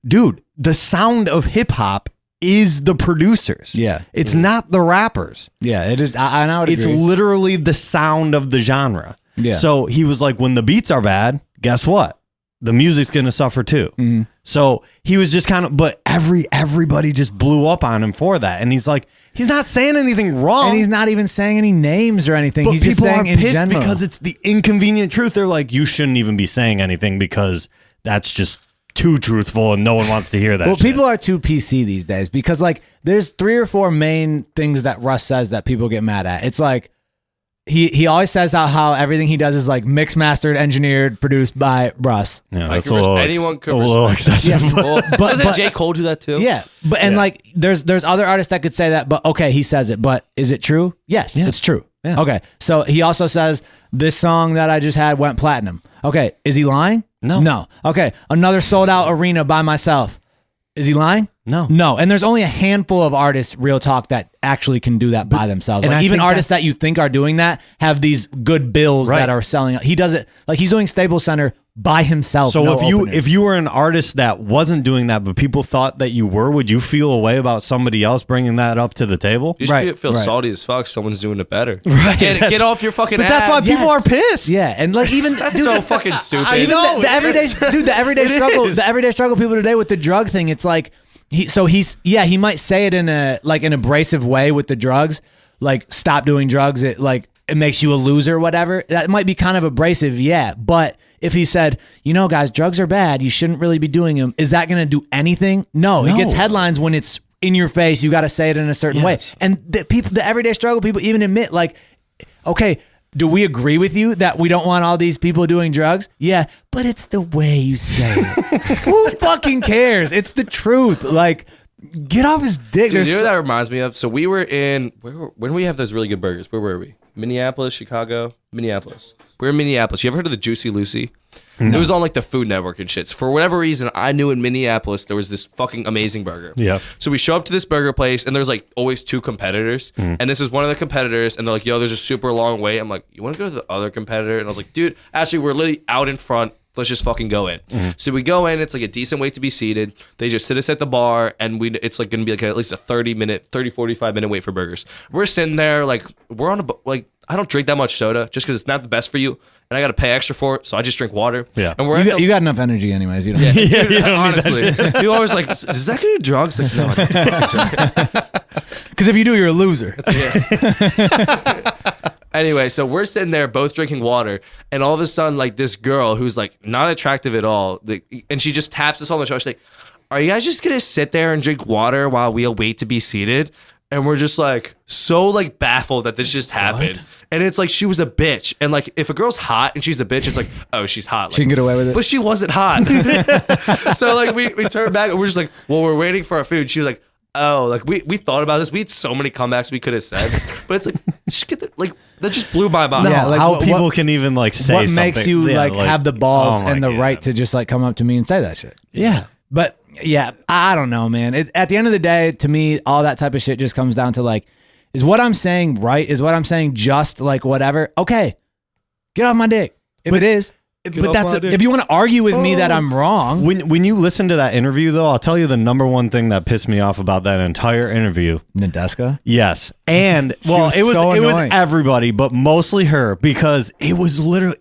Speaker 3: dude, the sound of hip hop is the producers.
Speaker 2: Yeah.
Speaker 3: It's not the rappers.
Speaker 2: Yeah, it is. I know.
Speaker 3: It's literally the sound of the genre.
Speaker 2: Yeah.
Speaker 3: So he was like, when the beats are bad, guess what? The music's going to suffer too. So he was just kind of, but everybody just blew up on him for that. And he's like, he's not saying anything wrong.
Speaker 2: And he's not even saying any names or anything.
Speaker 3: But
Speaker 2: he's just
Speaker 3: people are
Speaker 2: saying in
Speaker 3: pissed
Speaker 2: general.
Speaker 3: because it's the inconvenient truth. They're like, you shouldn't even be saying anything because that's just too truthful and no one wants to hear that.
Speaker 2: Well,
Speaker 3: shit.
Speaker 2: people are too PC these days because like there's 3 or 4 main things that Russ says that people get mad at. It's like, he always says how everything he does is like mixed, mastered, engineered, produced by Russ.
Speaker 3: Yeah, that's a little excessive.
Speaker 2: Yeah,
Speaker 4: but doesn't J. Cole do that too?
Speaker 2: Yeah, but and like there's other artists that could say that, but okay, he says it, but is it true? Yes, it's true. Yeah. Okay, so he also says this song that I just had went platinum. Okay, is he lying? No. Okay, another sold out arena by myself. Is he lying? No. And there's only a handful of artists, real talk, that actually can do that by themselves.
Speaker 3: And
Speaker 2: like,
Speaker 3: I
Speaker 2: even
Speaker 3: think
Speaker 2: artists that you think are doing that have these good bills that are selling. He does it like he's doing Staples Center by himself.
Speaker 3: So if you were an artist that wasn't doing that, but people thought that you were, would you feel a way about somebody else bringing that up to the table?
Speaker 4: You just feel salty as fuck. Someone's doing it better.
Speaker 3: Right.
Speaker 4: Get off your fucking ass.
Speaker 3: That's why people are pissed.
Speaker 2: Yeah, and like even
Speaker 4: that's so fucking stupid.
Speaker 2: I know the everyday struggle people today with the drug thing. It's like he might say it in an abrasive way with the drugs, like stop doing drugs. It makes you a loser, whatever. That might be kind of abrasive, yeah. But if he said, guys, drugs are bad, you shouldn't really be doing them, is that going to do anything? No. It gets headlines when it's in your face. You got to say it in a certain way. And the everyday struggle people even admit, like, okay, do we agree with you that we don't want all these people doing drugs? Yeah, but it's the way you say it. Who fucking cares? It's the truth. Like, get off his dick.
Speaker 4: Dude, you know what that reminds me of? So we were in, when we have those really good burgers, where were we? Minneapolis, Chicago, Minneapolis. We're in Minneapolis. You ever heard of the Juicy Lucy? No. It was on like the Food Network and shit. So for whatever reason, I knew in Minneapolis there was this fucking amazing burger.
Speaker 3: Yeah.
Speaker 4: So we show up to this burger place and there's like always 2 competitors. And this is one of the competitors and they're like, yo, there's a super long wait. I'm like, you want to go to the other competitor? And I was like, dude, actually we're literally out in front. Let's just fucking go in. So we go in. It's like a decent wait to be seated. They just sit us at the bar, and it's like going to be like at least a 45 minute wait for burgers. We're sitting there like we're on I don't drink that much soda just because it's not the best for you, and I got to pay extra for it, so I just drink water.
Speaker 3: Yeah,
Speaker 4: and
Speaker 2: you got enough energy anyways. You don't.
Speaker 4: Yeah, dude, honestly, people always like, does that get drugs? Like, no, I don't fucking drink.
Speaker 2: Because if you do, you're a loser.
Speaker 4: Anyway, so we're sitting there both drinking water, and all of a sudden, like this girl who's like not attractive at all, and she just taps us on the shoulder. She's like, "Are you guys just gonna sit there and drink water while we wait to be seated?" And we're just like so like baffled that this just happened. And it's like she was a bitch. And like if a girl's hot and she's a bitch, it's like, oh, she's hot. Like,
Speaker 2: she can get away with it.
Speaker 4: But she wasn't hot. So like we turn back and we're just like, well, we're waiting for our food. She's like, oh, like we thought about this. We had so many comebacks we could have said. But it's like, just get that just blew my mind.
Speaker 3: No,
Speaker 2: yeah, like,
Speaker 3: how people can even like say
Speaker 2: what
Speaker 3: something.
Speaker 2: makes you like have the balls and the right to just like come up to me and say that shit.
Speaker 3: Yeah.
Speaker 2: But Yeah, I don't know, man. At the end of the day, to me, all that type of shit just comes down to like, is what I'm saying right? Is what I'm saying just like whatever? Okay, get off my dick. If it is. But if you want to argue with me that I'm wrong.
Speaker 3: When you listen to that interview, though, I'll tell you the number one thing that pissed me off about that entire interview.
Speaker 2: Nadeska?
Speaker 3: Yes. And, well, it was everybody, but mostly her, because it was literally,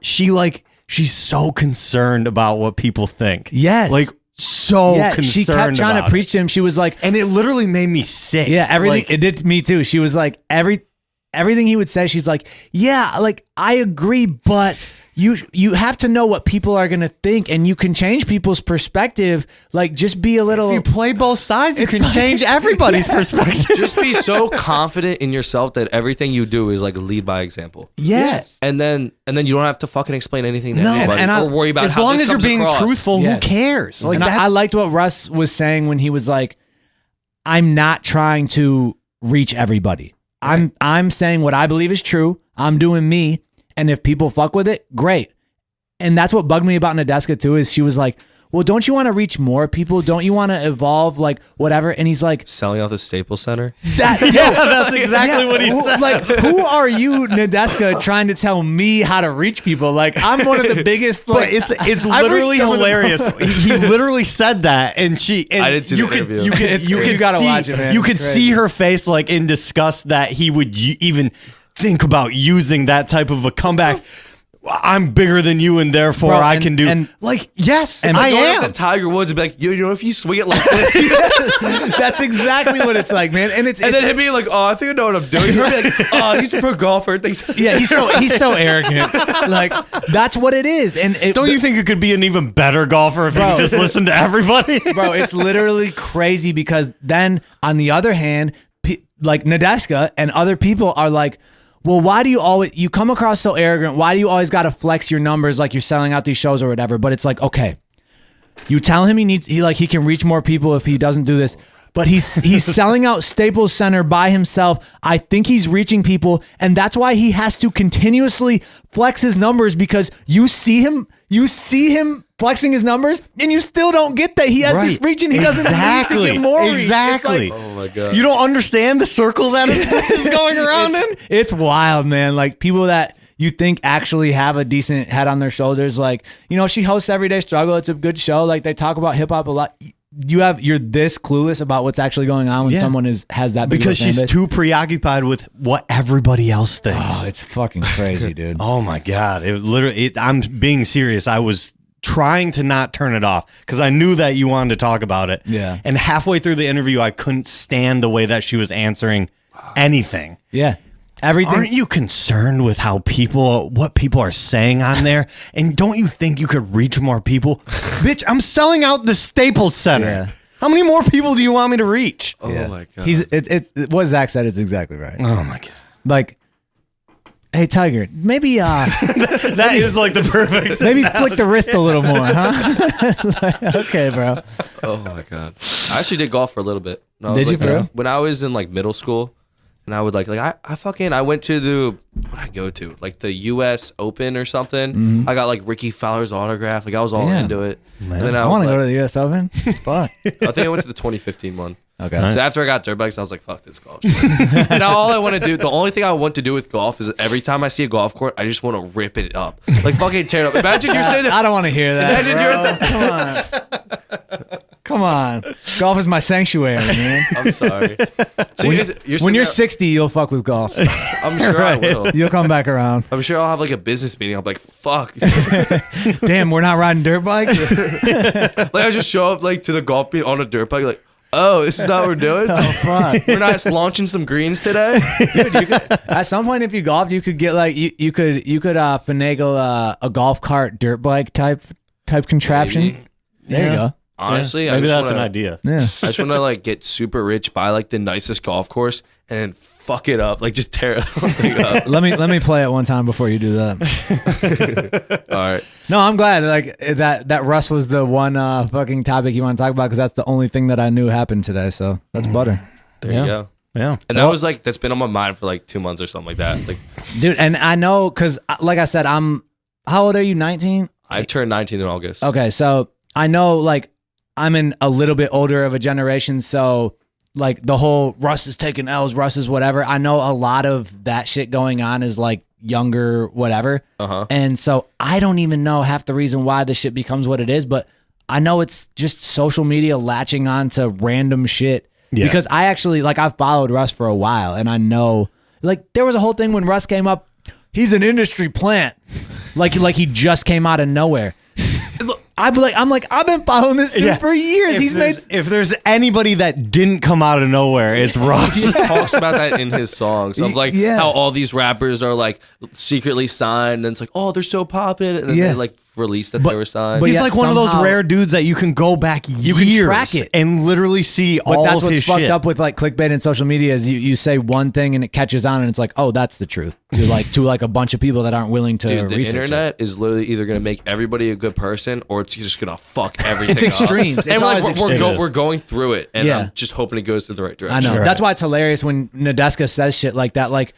Speaker 3: she's so concerned about what people think.
Speaker 2: Yes.
Speaker 3: Like, so concerned.
Speaker 2: She kept trying to preach to him. She was like,
Speaker 3: and it literally made me sick.
Speaker 2: Yeah, everything. It did to me, too. She was like, everything he would say, she's like, yeah, like, I agree, but you have to know what people are going to think, and you can change people's perspective. Like, just be a little...
Speaker 3: If you play both sides, you can change everybody's perspective.
Speaker 4: Just be so confident in yourself that everything you do is like lead by example.
Speaker 2: Yes.
Speaker 4: And then you don't have to fucking explain anything to anybody or worry about
Speaker 3: as
Speaker 4: how
Speaker 3: long
Speaker 4: this
Speaker 3: as you're
Speaker 4: comes
Speaker 3: being
Speaker 4: across.
Speaker 3: truthful, who cares?
Speaker 2: Like, I liked what Russ was saying when he was like, I'm not trying to reach everybody. Right. I'm saying what I believe is true. I'm doing me. And if people fuck with it, great. And that's what bugged me about Nadeska too, is she was like, well, don't you want to reach more people? Don't you want to evolve, like, whatever? And he's like...
Speaker 4: Selling out the Staples Center?
Speaker 3: That's exactly what he said.
Speaker 2: Like, who are you, Nadeska, trying to tell me how to reach people? Like, I'm one of the biggest... Like,
Speaker 3: but it's literally hilarious. He literally said that, and
Speaker 4: I didn't see the interview.
Speaker 2: You gotta watch it, man.
Speaker 3: You could see her face, like, in disgust that he would even think about using that type of a comeback. I'm bigger than you, and therefore I can do. And like, yes, and I am.
Speaker 4: To Tiger Woods and be like, you know, if you swing it like this,
Speaker 2: that's exactly what it's like, man. And
Speaker 4: then him being like, oh, I think I know what I'm doing. Her be like, oh, he's a pro golfer.
Speaker 2: Yeah, he's so arrogant. Like, that's what it is. And
Speaker 3: don't you think you could be an even better golfer if you just listen to everybody?
Speaker 2: Bro, it's literally crazy, because then on the other hand, like Nadeska and other people are like, well, why do you come across so arrogant? Why do you always got to flex your numbers like you're selling out these shows or whatever? But it's like, okay, you tell him he can reach more people if he doesn't do this, but he's selling out Staples Center by himself. I think he's reaching people, and that's why he has to continuously flex his numbers, because you see him flexing his numbers, and you still don't get that he has this reach, and he doesn't need to get more reach.
Speaker 3: Exactly.
Speaker 4: Like, oh my God.
Speaker 3: You don't understand the circle that is going around in?
Speaker 2: It's wild, man. Like, people that you think actually have a decent head on their shoulders, like, you know, she hosts Everyday Struggle. It's a good show. Like, they talk about hip hop a lot. You're this clueless about what's actually going on when someone has that big, because
Speaker 3: she's too preoccupied with what everybody else thinks.
Speaker 2: Oh, it's fucking crazy, dude.
Speaker 3: Oh my God. I'm being serious. I was trying to not turn it off because I knew that you wanted to talk about it.
Speaker 2: Yeah.
Speaker 3: And halfway through the interview, I couldn't stand the way that she was answering anything.
Speaker 2: Yeah. Everything.
Speaker 3: Aren't you concerned with what people are saying on there? And don't you think you could reach more people? Bitch, I'm selling out the Staples Center. Yeah. How many more people do you want me to reach?
Speaker 4: Oh my God.
Speaker 2: It's what Zack said is exactly right.
Speaker 3: Oh my God.
Speaker 2: Like, hey, Tiger, maybe
Speaker 3: that is like the perfect.
Speaker 2: Maybe flick the wrist a little more, huh? Like, okay, bro.
Speaker 4: Oh my God. I actually did golf for a little bit.
Speaker 2: Did you, bro?
Speaker 4: When I was in like middle school, and I would I went to what did I go to? Like the US Open or something. Mm-hmm. I got like Ricky Fowler's autograph. Like, I was all into it.
Speaker 2: Man. And then I want to go to the US Open. Fuck.
Speaker 4: I think I went to the 2015 one.
Speaker 2: Okay.
Speaker 4: Nice. So after I got dirt bikes, I was like, fuck this golf. Now all I want to do, the only thing I want to do with golf is every time I see a golf court, I just want to rip it up. Like, fucking tear it up. Imagine you're sitting.
Speaker 2: I don't want to hear that. Imagine
Speaker 4: you're
Speaker 2: Come on. Come on. Golf is my sanctuary, man.
Speaker 4: I'm sorry. So
Speaker 2: when you're 60, you'll fuck with golf.
Speaker 4: I'm sure I will.
Speaker 2: You'll come back around.
Speaker 4: I'm sure I'll have like a business meeting. I'll be like, fuck.
Speaker 2: Damn, we're not riding dirt bikes?
Speaker 4: Like, I just show up like to the golf meet on a dirt bike, like, oh, this is not what we're doing?
Speaker 2: Oh, fuck.
Speaker 4: We're not launching some greens today?
Speaker 2: Dude, you could, at some point, if you golfed, you could get like, you could finagle a golf cart dirt bike type contraption.
Speaker 4: Maybe.
Speaker 2: There you go.
Speaker 4: Honestly,
Speaker 3: maybe that's an idea.
Speaker 2: Yeah.
Speaker 4: I just want to like get super rich, buy like the nicest golf course, and fuck it up, like just tear it up.
Speaker 2: Let me play it one time before you do that.
Speaker 4: All right.
Speaker 2: No, I'm glad like that Russ was the one fucking topic you want to talk about, because that's the only thing that I knew happened today. So that's butter.
Speaker 4: There you go.
Speaker 3: Yeah.
Speaker 4: And that was like, that's been on my mind for like 2 months or something like that. Like,
Speaker 2: dude, and I know, because like I said, how old are you? 19?
Speaker 4: I turned 19 in August.
Speaker 2: Okay, so I know, like, I'm in a little bit older of a generation, so like the whole Russ is taking L's, Russ is whatever. I know a lot of that shit going on is like younger, whatever. And so I don't even know half the reason why this shit becomes what it is, but I know it's just social media latching on to random shit. Because I actually, like, I've followed Russ for a while, and I know, like, there was a whole thing when Russ came up, he's an industry plant. Like he just came out of nowhere. I've been following this dude for years.
Speaker 3: If there's anybody that didn't come out of nowhere, it's Russ.
Speaker 4: He talks about that in his songs of like how all these rappers are like secretly signed, and it's like, oh, they're so poppin', and then they like released that they were signed.
Speaker 3: But he's like one of those rare dudes that you can go back years,
Speaker 2: can track it
Speaker 3: and literally see
Speaker 2: but
Speaker 3: all
Speaker 2: that's
Speaker 3: of
Speaker 2: what's
Speaker 3: his
Speaker 2: fucked
Speaker 3: shit.
Speaker 2: up with like clickbait and social media is you say one thing and it catches on and it's like, oh, that's the truth to like a bunch of people that aren't willing to
Speaker 4: Dude, the
Speaker 2: research
Speaker 4: internet is literally either going to make everybody a good person or it's just going to fuck everything
Speaker 2: It's extremes.
Speaker 4: up. And
Speaker 2: It's
Speaker 4: like,
Speaker 2: always
Speaker 4: we're going through it, and I'm just hoping it goes to the right
Speaker 2: I
Speaker 4: direction.
Speaker 2: know. That's why it's hilarious when Nadeska says shit like that, like,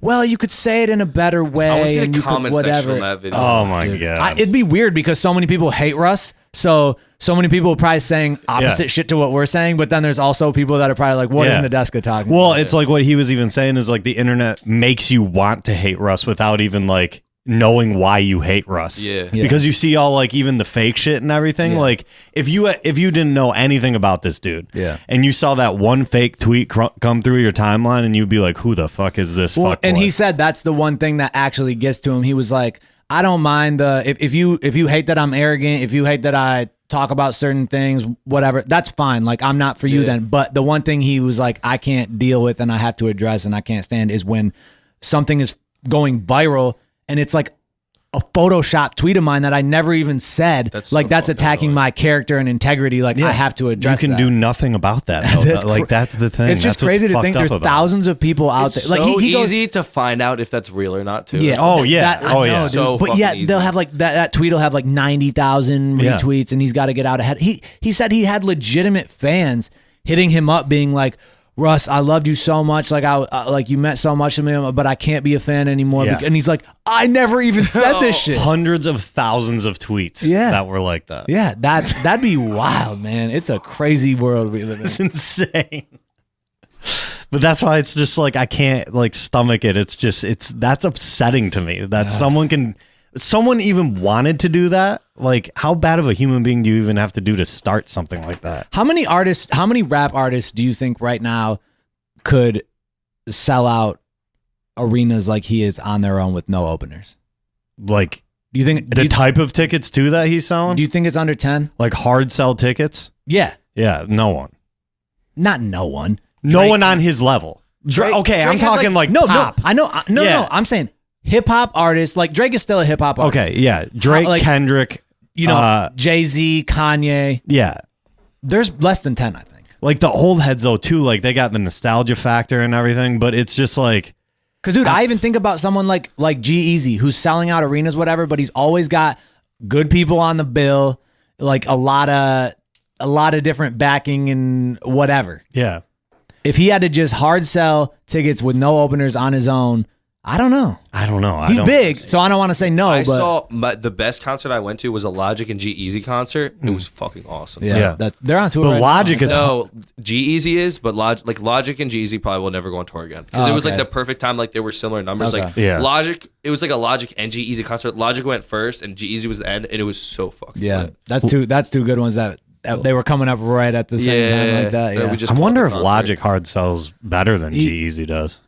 Speaker 2: well, you could say it in a better way.
Speaker 4: I want to see
Speaker 2: and
Speaker 4: the
Speaker 2: you could
Speaker 4: comment section
Speaker 2: whatever.
Speaker 4: on that video.
Speaker 3: Oh my god!
Speaker 2: It'd be weird because so many people hate Russ. So many people are probably saying opposite shit to what we're saying, but then there's also people that are probably like, what is Nadeska talking
Speaker 3: Well,
Speaker 2: about?
Speaker 3: it's like what he was even saying is like the internet makes you want to hate Russ without even like knowing why you hate Russ.
Speaker 4: Yeah.
Speaker 3: Because you see all like even the fake shit and everything.
Speaker 2: Yeah.
Speaker 3: Like if you didn't know anything about this dude,
Speaker 2: Yeah.
Speaker 3: and you saw that one fake tweet come through your timeline, and you'd be like, who the fuck is this fuck
Speaker 2: and
Speaker 3: boy?
Speaker 2: he said that's the one thing that actually gets to him. He was like, I don't mind if you hate that I'm arrogant, if you hate that I talk about certain things, whatever, that's fine. Like, I'm not for you then. But the one thing he was like, I can't deal with and I have to address and I can't stand is when something is going viral and it's like a Photoshop tweet of mine that I never even said. That's attacking my character and integrity. Like, I have to address
Speaker 3: You can do nothing about that. Though. Like, that's the thing.
Speaker 2: It's just
Speaker 3: That's what's
Speaker 2: crazy to
Speaker 3: fucked
Speaker 2: think
Speaker 3: up
Speaker 2: there's
Speaker 3: about it.
Speaker 2: thousands of people out there. Like,
Speaker 4: so
Speaker 2: he goes,
Speaker 4: easy to find out if that's real or not, too.
Speaker 2: yeah.
Speaker 3: Oh, yeah.
Speaker 2: I know, dude.
Speaker 4: So
Speaker 2: but
Speaker 4: fucking
Speaker 2: yeah,
Speaker 4: easy.
Speaker 2: they'll have like that tweet will have like 90,000
Speaker 3: Yeah.
Speaker 2: retweets, and he's got to get out ahead. He said he had legitimate fans hitting him up, being like, Russ, I loved you so much. Like like you meant so much to me, but I can't be a fan anymore.
Speaker 3: Yeah.
Speaker 2: And he's like, I never even said this shit.
Speaker 3: Hundreds of thousands of tweets that were like that.
Speaker 2: Yeah, that'd be wild, man. It's a crazy world we live in.
Speaker 3: It's insane. But that's why it's just like I can't like stomach it. That's upsetting to me that someone even wanted to do that. Like, how bad of a human being do you even have to do to start something like that?
Speaker 2: How many rap artists do you think right now could sell out arenas like he is on their own with no openers?
Speaker 3: Like,
Speaker 2: Do you think
Speaker 3: type of tickets too that he's selling?
Speaker 2: Do you think it's under 10?
Speaker 3: Like hard sell tickets?
Speaker 2: Yeah.
Speaker 3: Yeah, no one.
Speaker 2: Not no one.
Speaker 3: No one on his level. Okay, I'm talking like pop.
Speaker 2: No, I'm saying hip hop artists. Like Drake is still a hip hop artist.
Speaker 3: Okay, yeah. Drake,
Speaker 2: like,
Speaker 3: Kendrick,
Speaker 2: Jay-Z, Kanye.
Speaker 3: Yeah.
Speaker 2: There's less than 10, I think.
Speaker 3: Like the old heads though too, like they got the nostalgia factor and everything, but it's just like,
Speaker 2: because dude, I even think about someone like G-Eazy who's selling out arenas, whatever, but he's always got good people on the bill, like a lot of different backing and whatever.
Speaker 3: yeah.
Speaker 2: If he had to just hard sell tickets with no openers on his own, I don't know. He's big, so I don't want to say no.
Speaker 4: I
Speaker 2: but
Speaker 4: saw the best concert I went to was a Logic and G-Eazy concert. It was fucking awesome.
Speaker 2: yeah. They're on tour.
Speaker 3: But
Speaker 2: right
Speaker 3: Logic
Speaker 2: now.
Speaker 3: is
Speaker 4: No, G-Eazy is, but Logic and G-Eazy probably will never go on tour again because it was like
Speaker 2: okay.
Speaker 4: the perfect time. Like they were similar numbers.
Speaker 2: Okay.
Speaker 4: Like
Speaker 3: Yeah.
Speaker 4: it was like a Logic and G-Eazy concert. Logic went first and G-Eazy was the end, and it was so fucking lit.
Speaker 2: That's two good ones that they were coming up right at the same time like that. Yeah,
Speaker 4: We just
Speaker 3: I
Speaker 4: called
Speaker 3: wonder
Speaker 4: the
Speaker 3: if
Speaker 4: concert.
Speaker 3: Logic hard sells better than G-Eazy does.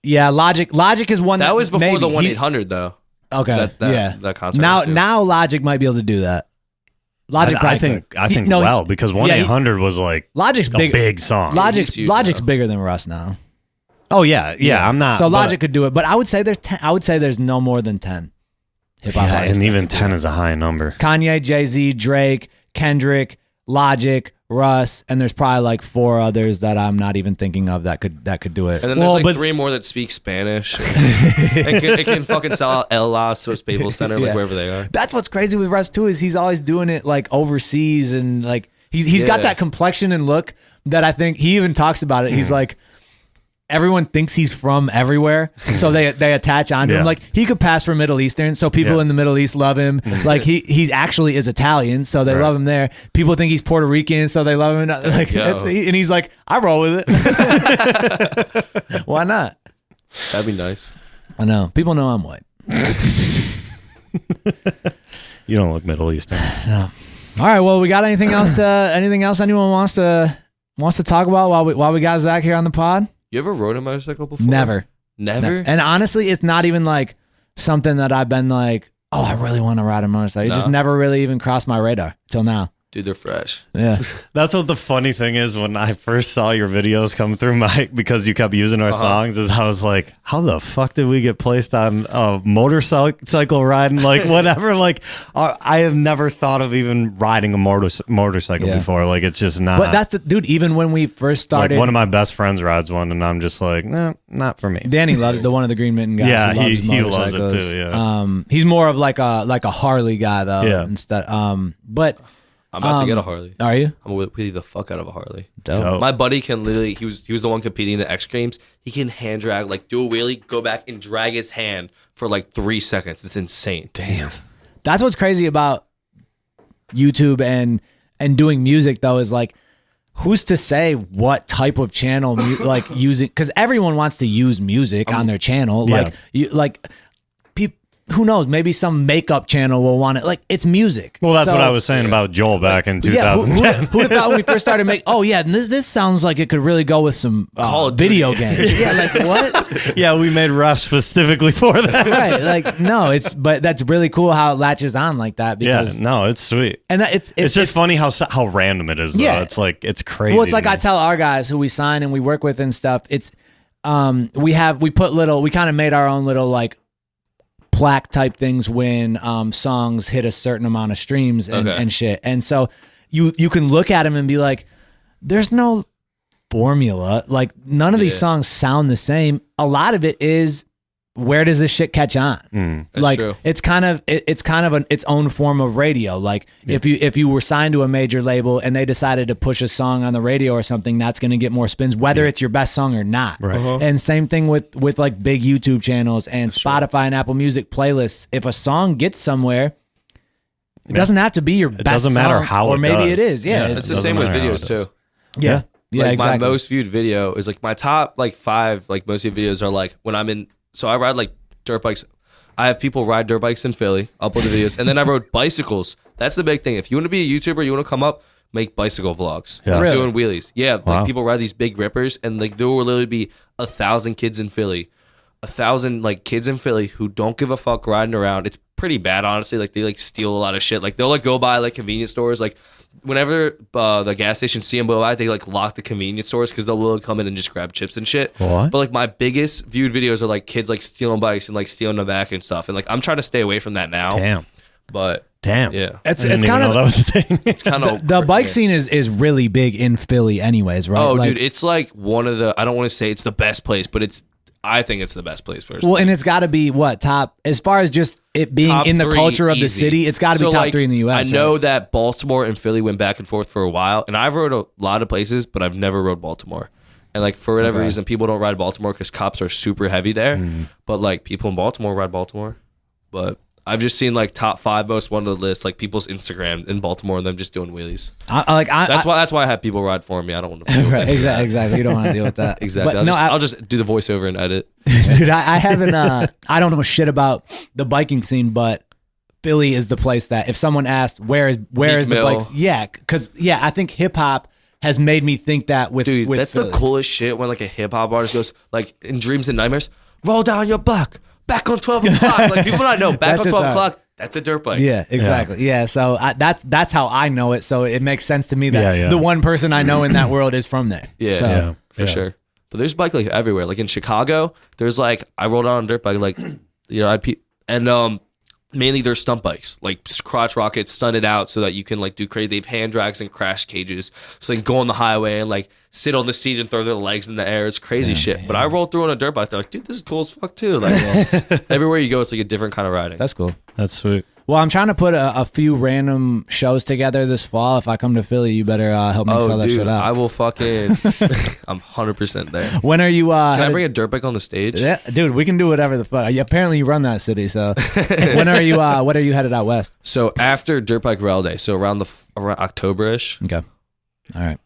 Speaker 2: yeah. Logic is one
Speaker 4: That was before the
Speaker 2: maybe.
Speaker 4: 1-800 though.
Speaker 2: Okay,
Speaker 4: that concert.
Speaker 2: Now Logic might be able to do that. Logic,
Speaker 3: I
Speaker 2: probably
Speaker 3: think
Speaker 2: could. No,
Speaker 3: because 1-800 was like
Speaker 2: Logic's
Speaker 3: a big song.
Speaker 2: Logic's
Speaker 4: huge
Speaker 2: Logic's
Speaker 4: now.
Speaker 2: bigger than Russ now.
Speaker 3: Oh yeah. I'm not.
Speaker 2: So
Speaker 3: but-
Speaker 2: Logic could do it, but I would say there's 10. I would say there's no more than 10 hip hop
Speaker 3: Yeah,
Speaker 2: artists.
Speaker 3: and even 10 is a high number.
Speaker 2: Kanye, Jay-Z, Drake, Kendrick, Logic, Russ, and there's probably like 4 others that I'm not even thinking of that could do it.
Speaker 4: And then there's like 3 more that speak Spanish. it can fucking sell out El Lazo Staples Center, like wherever they are.
Speaker 2: That's what's crazy with Russ too, is he's always doing it like overseas, and like he's got that complexion and look that I think he even talks about it. He's like, everyone thinks he's from everywhere, so they attach onto him. Like he could pass for Middle Eastern, so people in the Middle East love him. Like he actually is Italian, so they love him there. People think he's Puerto Rican, so they love him. Like, and he's like, I roll with it. Why not?
Speaker 4: That'd be nice.
Speaker 2: I know. People know I'm white.
Speaker 3: You don't look Middle Eastern.
Speaker 2: No. All right. Well, we got anything else anyone wants to talk about while we got Zach here on the pod?
Speaker 4: You ever rode a motorcycle before?
Speaker 2: Never.
Speaker 4: And
Speaker 2: honestly, it's not even like something that I've been like, oh, I really want to ride a motorcycle. It just never really even crossed my radar till now.
Speaker 4: Dude, they're fresh.
Speaker 2: Yeah.
Speaker 3: That's what the funny thing is when I first saw your videos come through because you kept using our songs, is I was like, how the fuck did we get placed on a motorcycle riding? Like whatever. Like I have never thought of even riding a motorcycle before. Like it's just not.
Speaker 2: But that's dude, even when we first started.
Speaker 3: Like one of my best friends rides one and I'm just like, nah, not for me.
Speaker 2: Danny loves the one of the Green Mitten guys.
Speaker 3: Yeah,
Speaker 2: he
Speaker 3: loves it too. Yeah.
Speaker 2: He's more of like a Harley guy though.
Speaker 3: Yeah.
Speaker 2: Instead. But
Speaker 4: I'm about to get a Harley.
Speaker 2: Are you?
Speaker 4: I'm gonna wheel the fuck out of a Harley.
Speaker 2: Dope.
Speaker 4: My buddy can literally, he was the one competing in the X Games. He can hand drag, like do a wheelie, go back and drag his hand for like 3 seconds. It's insane.
Speaker 2: Damn. That's what's crazy about YouTube and doing music though, is like, who's to say what type of channel like using, because everyone wants to use music on their channel. Like who knows? Maybe some makeup channel will want it. Like it's music.
Speaker 3: Well, that's what I was saying about Joel back in 2010.
Speaker 2: Yeah, who thought when we first started making? Oh yeah, this sounds like it could really go with some video games. Yeah, like what?
Speaker 3: Yeah, we made refs specifically for that.
Speaker 2: Right, like no, but that's really cool how it latches on like that. Because,
Speaker 3: no, it's sweet,
Speaker 2: and it's
Speaker 3: just funny how random it is. Though. Yeah, it's like it's crazy.
Speaker 2: Well, it's like I tell our guys who we sign and we work with and stuff. It's we kind of made our own little like plaque type things when songs hit a certain amount of streams and shit. And so you can look at them and be like, there's no formula. Like none of these songs sound the same. A lot of it is, where does this shit catch on? Like true. It's kind of its own form of radio. Like if you were signed to a major label and they decided to push a song on the radio or something, that's going to get more spins, whether it's your best song or not.
Speaker 3: Right.
Speaker 2: And same thing with like big YouTube channels and Spotify and Apple Music playlists. If a song gets somewhere, it doesn't have to be your best song. It doesn't matter how or maybe it is. Yeah,
Speaker 4: it's the same with videos too.
Speaker 2: Yeah. Yeah,
Speaker 4: like
Speaker 2: exactly.
Speaker 4: My most viewed video is like my top like 5 like most viewed videos are like when I'm in. So I ride like dirt bikes. I have people ride dirt bikes in Philly, upload the videos, and then I rode bicycles. That's the big thing. If you want to be a YouTuber, you want to come up, make bicycle vlogs.
Speaker 3: Yeah.
Speaker 2: Really?
Speaker 4: Doing wheelies. Yeah, like people ride these big rippers, and like there will literally be 1,000 kids in Philly, 1,000 like kids in Philly who don't give a fuck riding around. It's pretty bad, honestly. Like they like steal a lot of shit. Like they'll like go by like convenience stores. Like whenever the gas stations see them go by, they like lock the convenience stores because they'll literally come in and just grab chips and shit.
Speaker 3: What?
Speaker 4: But like my biggest viewed videos are like kids like stealing bikes and like stealing them back and stuff. And like I'm trying to stay away from that now.
Speaker 3: Damn.
Speaker 4: But
Speaker 3: damn.
Speaker 4: Yeah.
Speaker 2: It's
Speaker 3: kind of that was a thing.
Speaker 4: It's kind of
Speaker 2: the bike scene is really big in Philly anyways, right?
Speaker 4: Oh,
Speaker 2: like,
Speaker 4: dude, it's like one of the, I don't want to say it's the best place, but I think it's the best place personally.
Speaker 2: Well, and it's got to be what top as far as just it being
Speaker 4: Top
Speaker 2: in the
Speaker 4: 3
Speaker 2: culture of the
Speaker 4: easy.
Speaker 2: city. It's got to be
Speaker 4: So,
Speaker 2: top
Speaker 4: like,
Speaker 2: 3 in the U.S.
Speaker 4: I know
Speaker 2: right?
Speaker 4: that Baltimore and Philly went back and forth for a while, and I've rode a lot of places, but I've never rode Baltimore. And like for whatever reason, people don't ride Baltimore because cops are super heavy there. But like people in Baltimore ride Baltimore. But I've just seen like top 5 most wanted list, like people's Instagram in Baltimore and them just doing wheelies. That's why I have people ride for me. I don't want to.
Speaker 2: Right, exactly. You don't want to deal with that.
Speaker 4: Exactly.
Speaker 2: But
Speaker 4: I'll just do the voiceover and edit.
Speaker 2: Dude, I haven't. I don't know shit about the biking scene, but Philly is the place that if someone asked where is the
Speaker 4: Mill.
Speaker 2: bikes, because I think hip hop has made me think that with
Speaker 4: Dude,
Speaker 2: with
Speaker 4: that's
Speaker 2: Philly.
Speaker 4: the coolest shit when like a hip hop artist goes like in Dreams and Nightmares, roll down your block, back on 12 o'clock. Like people not know back on 12 o'clock. That's a dirt bike.
Speaker 2: Yeah, exactly. Yeah, so that's how I know it. So it makes sense to me that the one person I know in that world is from there.
Speaker 4: Yeah, for sure. But there's bike like everywhere. Like in Chicago, there's like I rolled on a dirt bike, like and mainly they're stunt bikes, like crotch rockets, stunted out so that you can like do crazy. They have hand drags and crash cages, so they can go on the highway and like sit on the seat and throw their legs in the air. It's crazy shit. But I rolled through on a dirt bike. They're like, dude, this is cool as fuck too. Like everywhere you go, it's like a different kind of riding.
Speaker 2: That's cool.
Speaker 3: That's sweet.
Speaker 2: Well, I'm trying to put a few random shows together this fall. If I come to Philly, you better help me sell that shit out.
Speaker 4: I will fucking. I'm 100% there.
Speaker 2: When are you?
Speaker 4: Can I bring a dirt bike on the stage?
Speaker 2: Yeah, dude, we can do whatever the fuck. Apparently, you run that city. So, when are you? What are you headed out west?
Speaker 4: So after Dirt Bike Rail Day, so around October-ish.
Speaker 2: Okay. All right.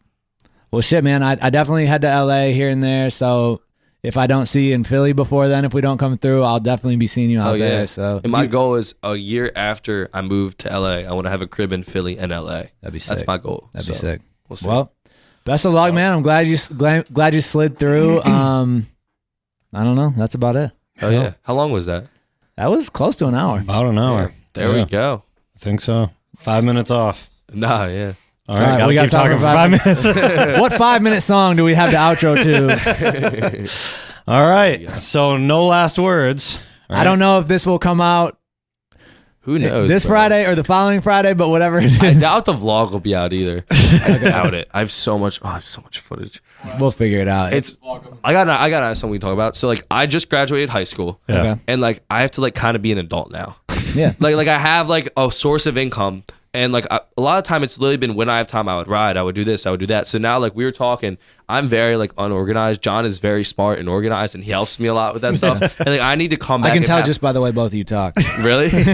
Speaker 2: Well, shit, man. I definitely head to LA here and there. So if I don't see you in Philly before then, if we don't come through, I'll definitely be seeing you out there. So,
Speaker 4: and my goal is a year after I move to LA, I want to have a crib in Philly and LA.
Speaker 2: That'd be sick.
Speaker 4: That's my goal.
Speaker 2: That'd be sick.
Speaker 4: We'll see.
Speaker 2: Well, best of luck, man. I'm glad you slid through. I don't know. That's about it.
Speaker 4: Oh yeah. How long was that?
Speaker 2: That was close to an hour.
Speaker 3: About an hour.
Speaker 4: There we go.
Speaker 3: I think so. 5 minutes off.
Speaker 4: Nah, yeah.
Speaker 3: All right,
Speaker 2: we got
Speaker 3: keep talking for 5 minutes.
Speaker 2: What 5-minute song do we have the outro to?
Speaker 3: All right, so no last words. Right?
Speaker 2: I don't know if this will come out
Speaker 4: Who knows?
Speaker 2: this Friday or the following Friday, but whatever it
Speaker 4: I
Speaker 2: is,
Speaker 4: doubt the vlog will be out either. I doubt it. I have so much footage.
Speaker 2: we'll figure it out.
Speaker 4: I got something we can talk about. So like I just graduated high school.
Speaker 3: Yeah.
Speaker 2: Okay.
Speaker 4: And like I have to like kind of be an adult now.
Speaker 2: Yeah.
Speaker 4: Like I have like a source of income. And like a lot of time it's literally been when I have time I would ride, I would do this, I would do that. So now like we were talking, I'm very like unorganized. John is very smart and organized and he helps me a lot with that stuff. And like I need to come back.
Speaker 2: I can
Speaker 4: and
Speaker 2: tell just by the way both of you talk.
Speaker 4: Really?
Speaker 2: You need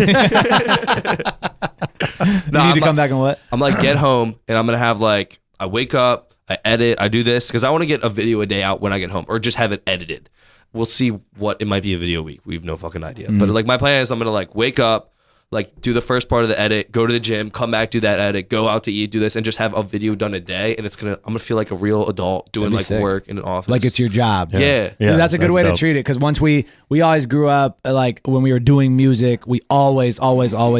Speaker 2: to come back and what?
Speaker 4: I'm like get home and I'm gonna have like I wake up, I edit, I do this because I want to get a video a day out when I get home or just have it edited. We'll see what it might be a video a week. We have no fucking idea. But like my plan is I'm gonna like wake up, like do the first part of the edit, go to the gym, come back, do that edit, go out to eat, do this, and just have a video done a day. And I'm gonna feel like a real adult doing like
Speaker 2: sick.
Speaker 4: work in an office.
Speaker 2: Like it's your job.
Speaker 4: Yeah.
Speaker 2: Dude, that's a good way
Speaker 3: dope.
Speaker 2: to treat it because once we always grew up, like when we were doing music, we always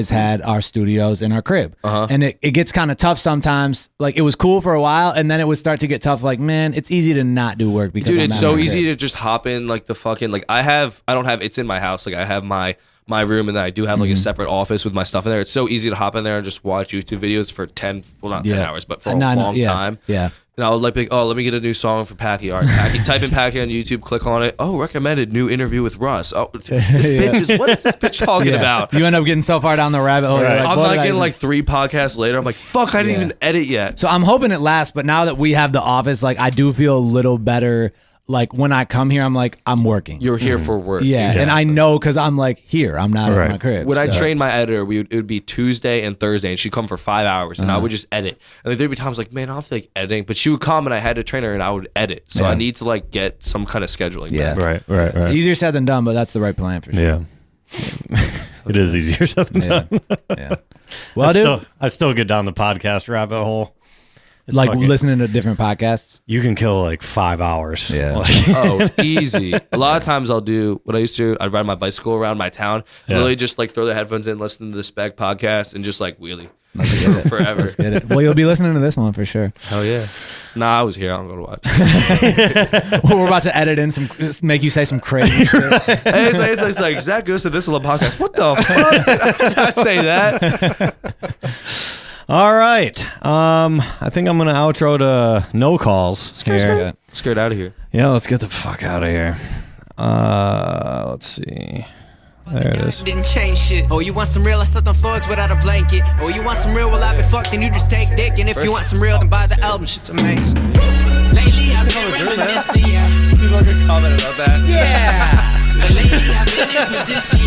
Speaker 2: had our studios in our crib. And it gets kind of tough sometimes. Like it was cool for a while and then it would start to get tough. Like, man, it's easy to not do work because
Speaker 4: Dude,
Speaker 2: I'm
Speaker 4: it's
Speaker 2: not
Speaker 4: so
Speaker 2: in my
Speaker 4: easy
Speaker 2: crib.
Speaker 4: to just hop in like the fucking like it's in my house. Like I have my room and then I do have like a separate office with my stuff in there. It's so easy to hop in there and just watch YouTube videos for 10 hours, but for a long time.
Speaker 2: Yeah.
Speaker 4: And I'll like, oh, let me get a new song for Packy. All right, Packy, type in Packy on YouTube, click on it. Oh, recommended new interview with Russ. Oh, this bitch is, what is this bitch talking about?
Speaker 2: You end up getting so far down the rabbit hole.
Speaker 3: Right.
Speaker 2: You're
Speaker 4: I'm
Speaker 2: what
Speaker 4: like
Speaker 2: did I
Speaker 4: getting
Speaker 2: do?
Speaker 4: like 3 podcasts later. I'm like, fuck, I didn't even edit yet.
Speaker 2: So I'm hoping it lasts, but now that we have the office, like I do feel a little better. Like when I come here, I'm like, I'm working.
Speaker 4: You're here for work.
Speaker 2: Yeah.
Speaker 4: Exactly.
Speaker 2: And I know because I'm like here. I'm not in my crib.
Speaker 4: When I
Speaker 2: so.
Speaker 4: trained my editor, it would be Tuesday and Thursday, and she'd come for 5 hours, and I would just edit. And like, there'd be times like, man, I don't feel like editing, but she would come, and I had to train her, and I would edit. So I need to like get some kind of scheduling.
Speaker 2: Yeah.
Speaker 4: back.
Speaker 3: Right.
Speaker 2: Easier said than done, but that's the right plan for sure.
Speaker 3: Yeah. It is easier said than done.
Speaker 2: Yeah. Well, dude,
Speaker 3: I still get down the podcast rabbit hole. It's
Speaker 2: like
Speaker 3: fucking-
Speaker 2: listening to different podcasts.
Speaker 3: You can kill like 5 hours.
Speaker 2: Yeah.
Speaker 3: Like,
Speaker 4: Oh, easy. A lot of times I'll do what I used to. I'd ride my bicycle around my town, literally just like throw the headphones in, listen to the Spec podcast, and just like wheelie forever.
Speaker 2: Let's get it. Well, you'll be listening to this one for sure.
Speaker 4: Hell yeah. Nah, I was here. I'm going to watch.
Speaker 2: Well, we're about to edit in just make you say some crazy shit.
Speaker 4: Hey, it's like ZackGoes to this little podcast. What the fuck? I did not say that.
Speaker 3: all right. I think I'm gonna outro to no calls. here.
Speaker 4: Scared out of here.
Speaker 3: Yeah, let's get the fuck out of here. Let's see. There it is.
Speaker 1: Didn't change shit. Oh, you want some real? I slept on floors without a blanket. Oh, you want some real? Well, I've been fucked, then you just take dick. And if you want some real, then buy the album. Shit's amazing. Lately, I've been reminiscing.
Speaker 4: People are gonna comment about that.
Speaker 1: Yeah. Lately, I've been in position.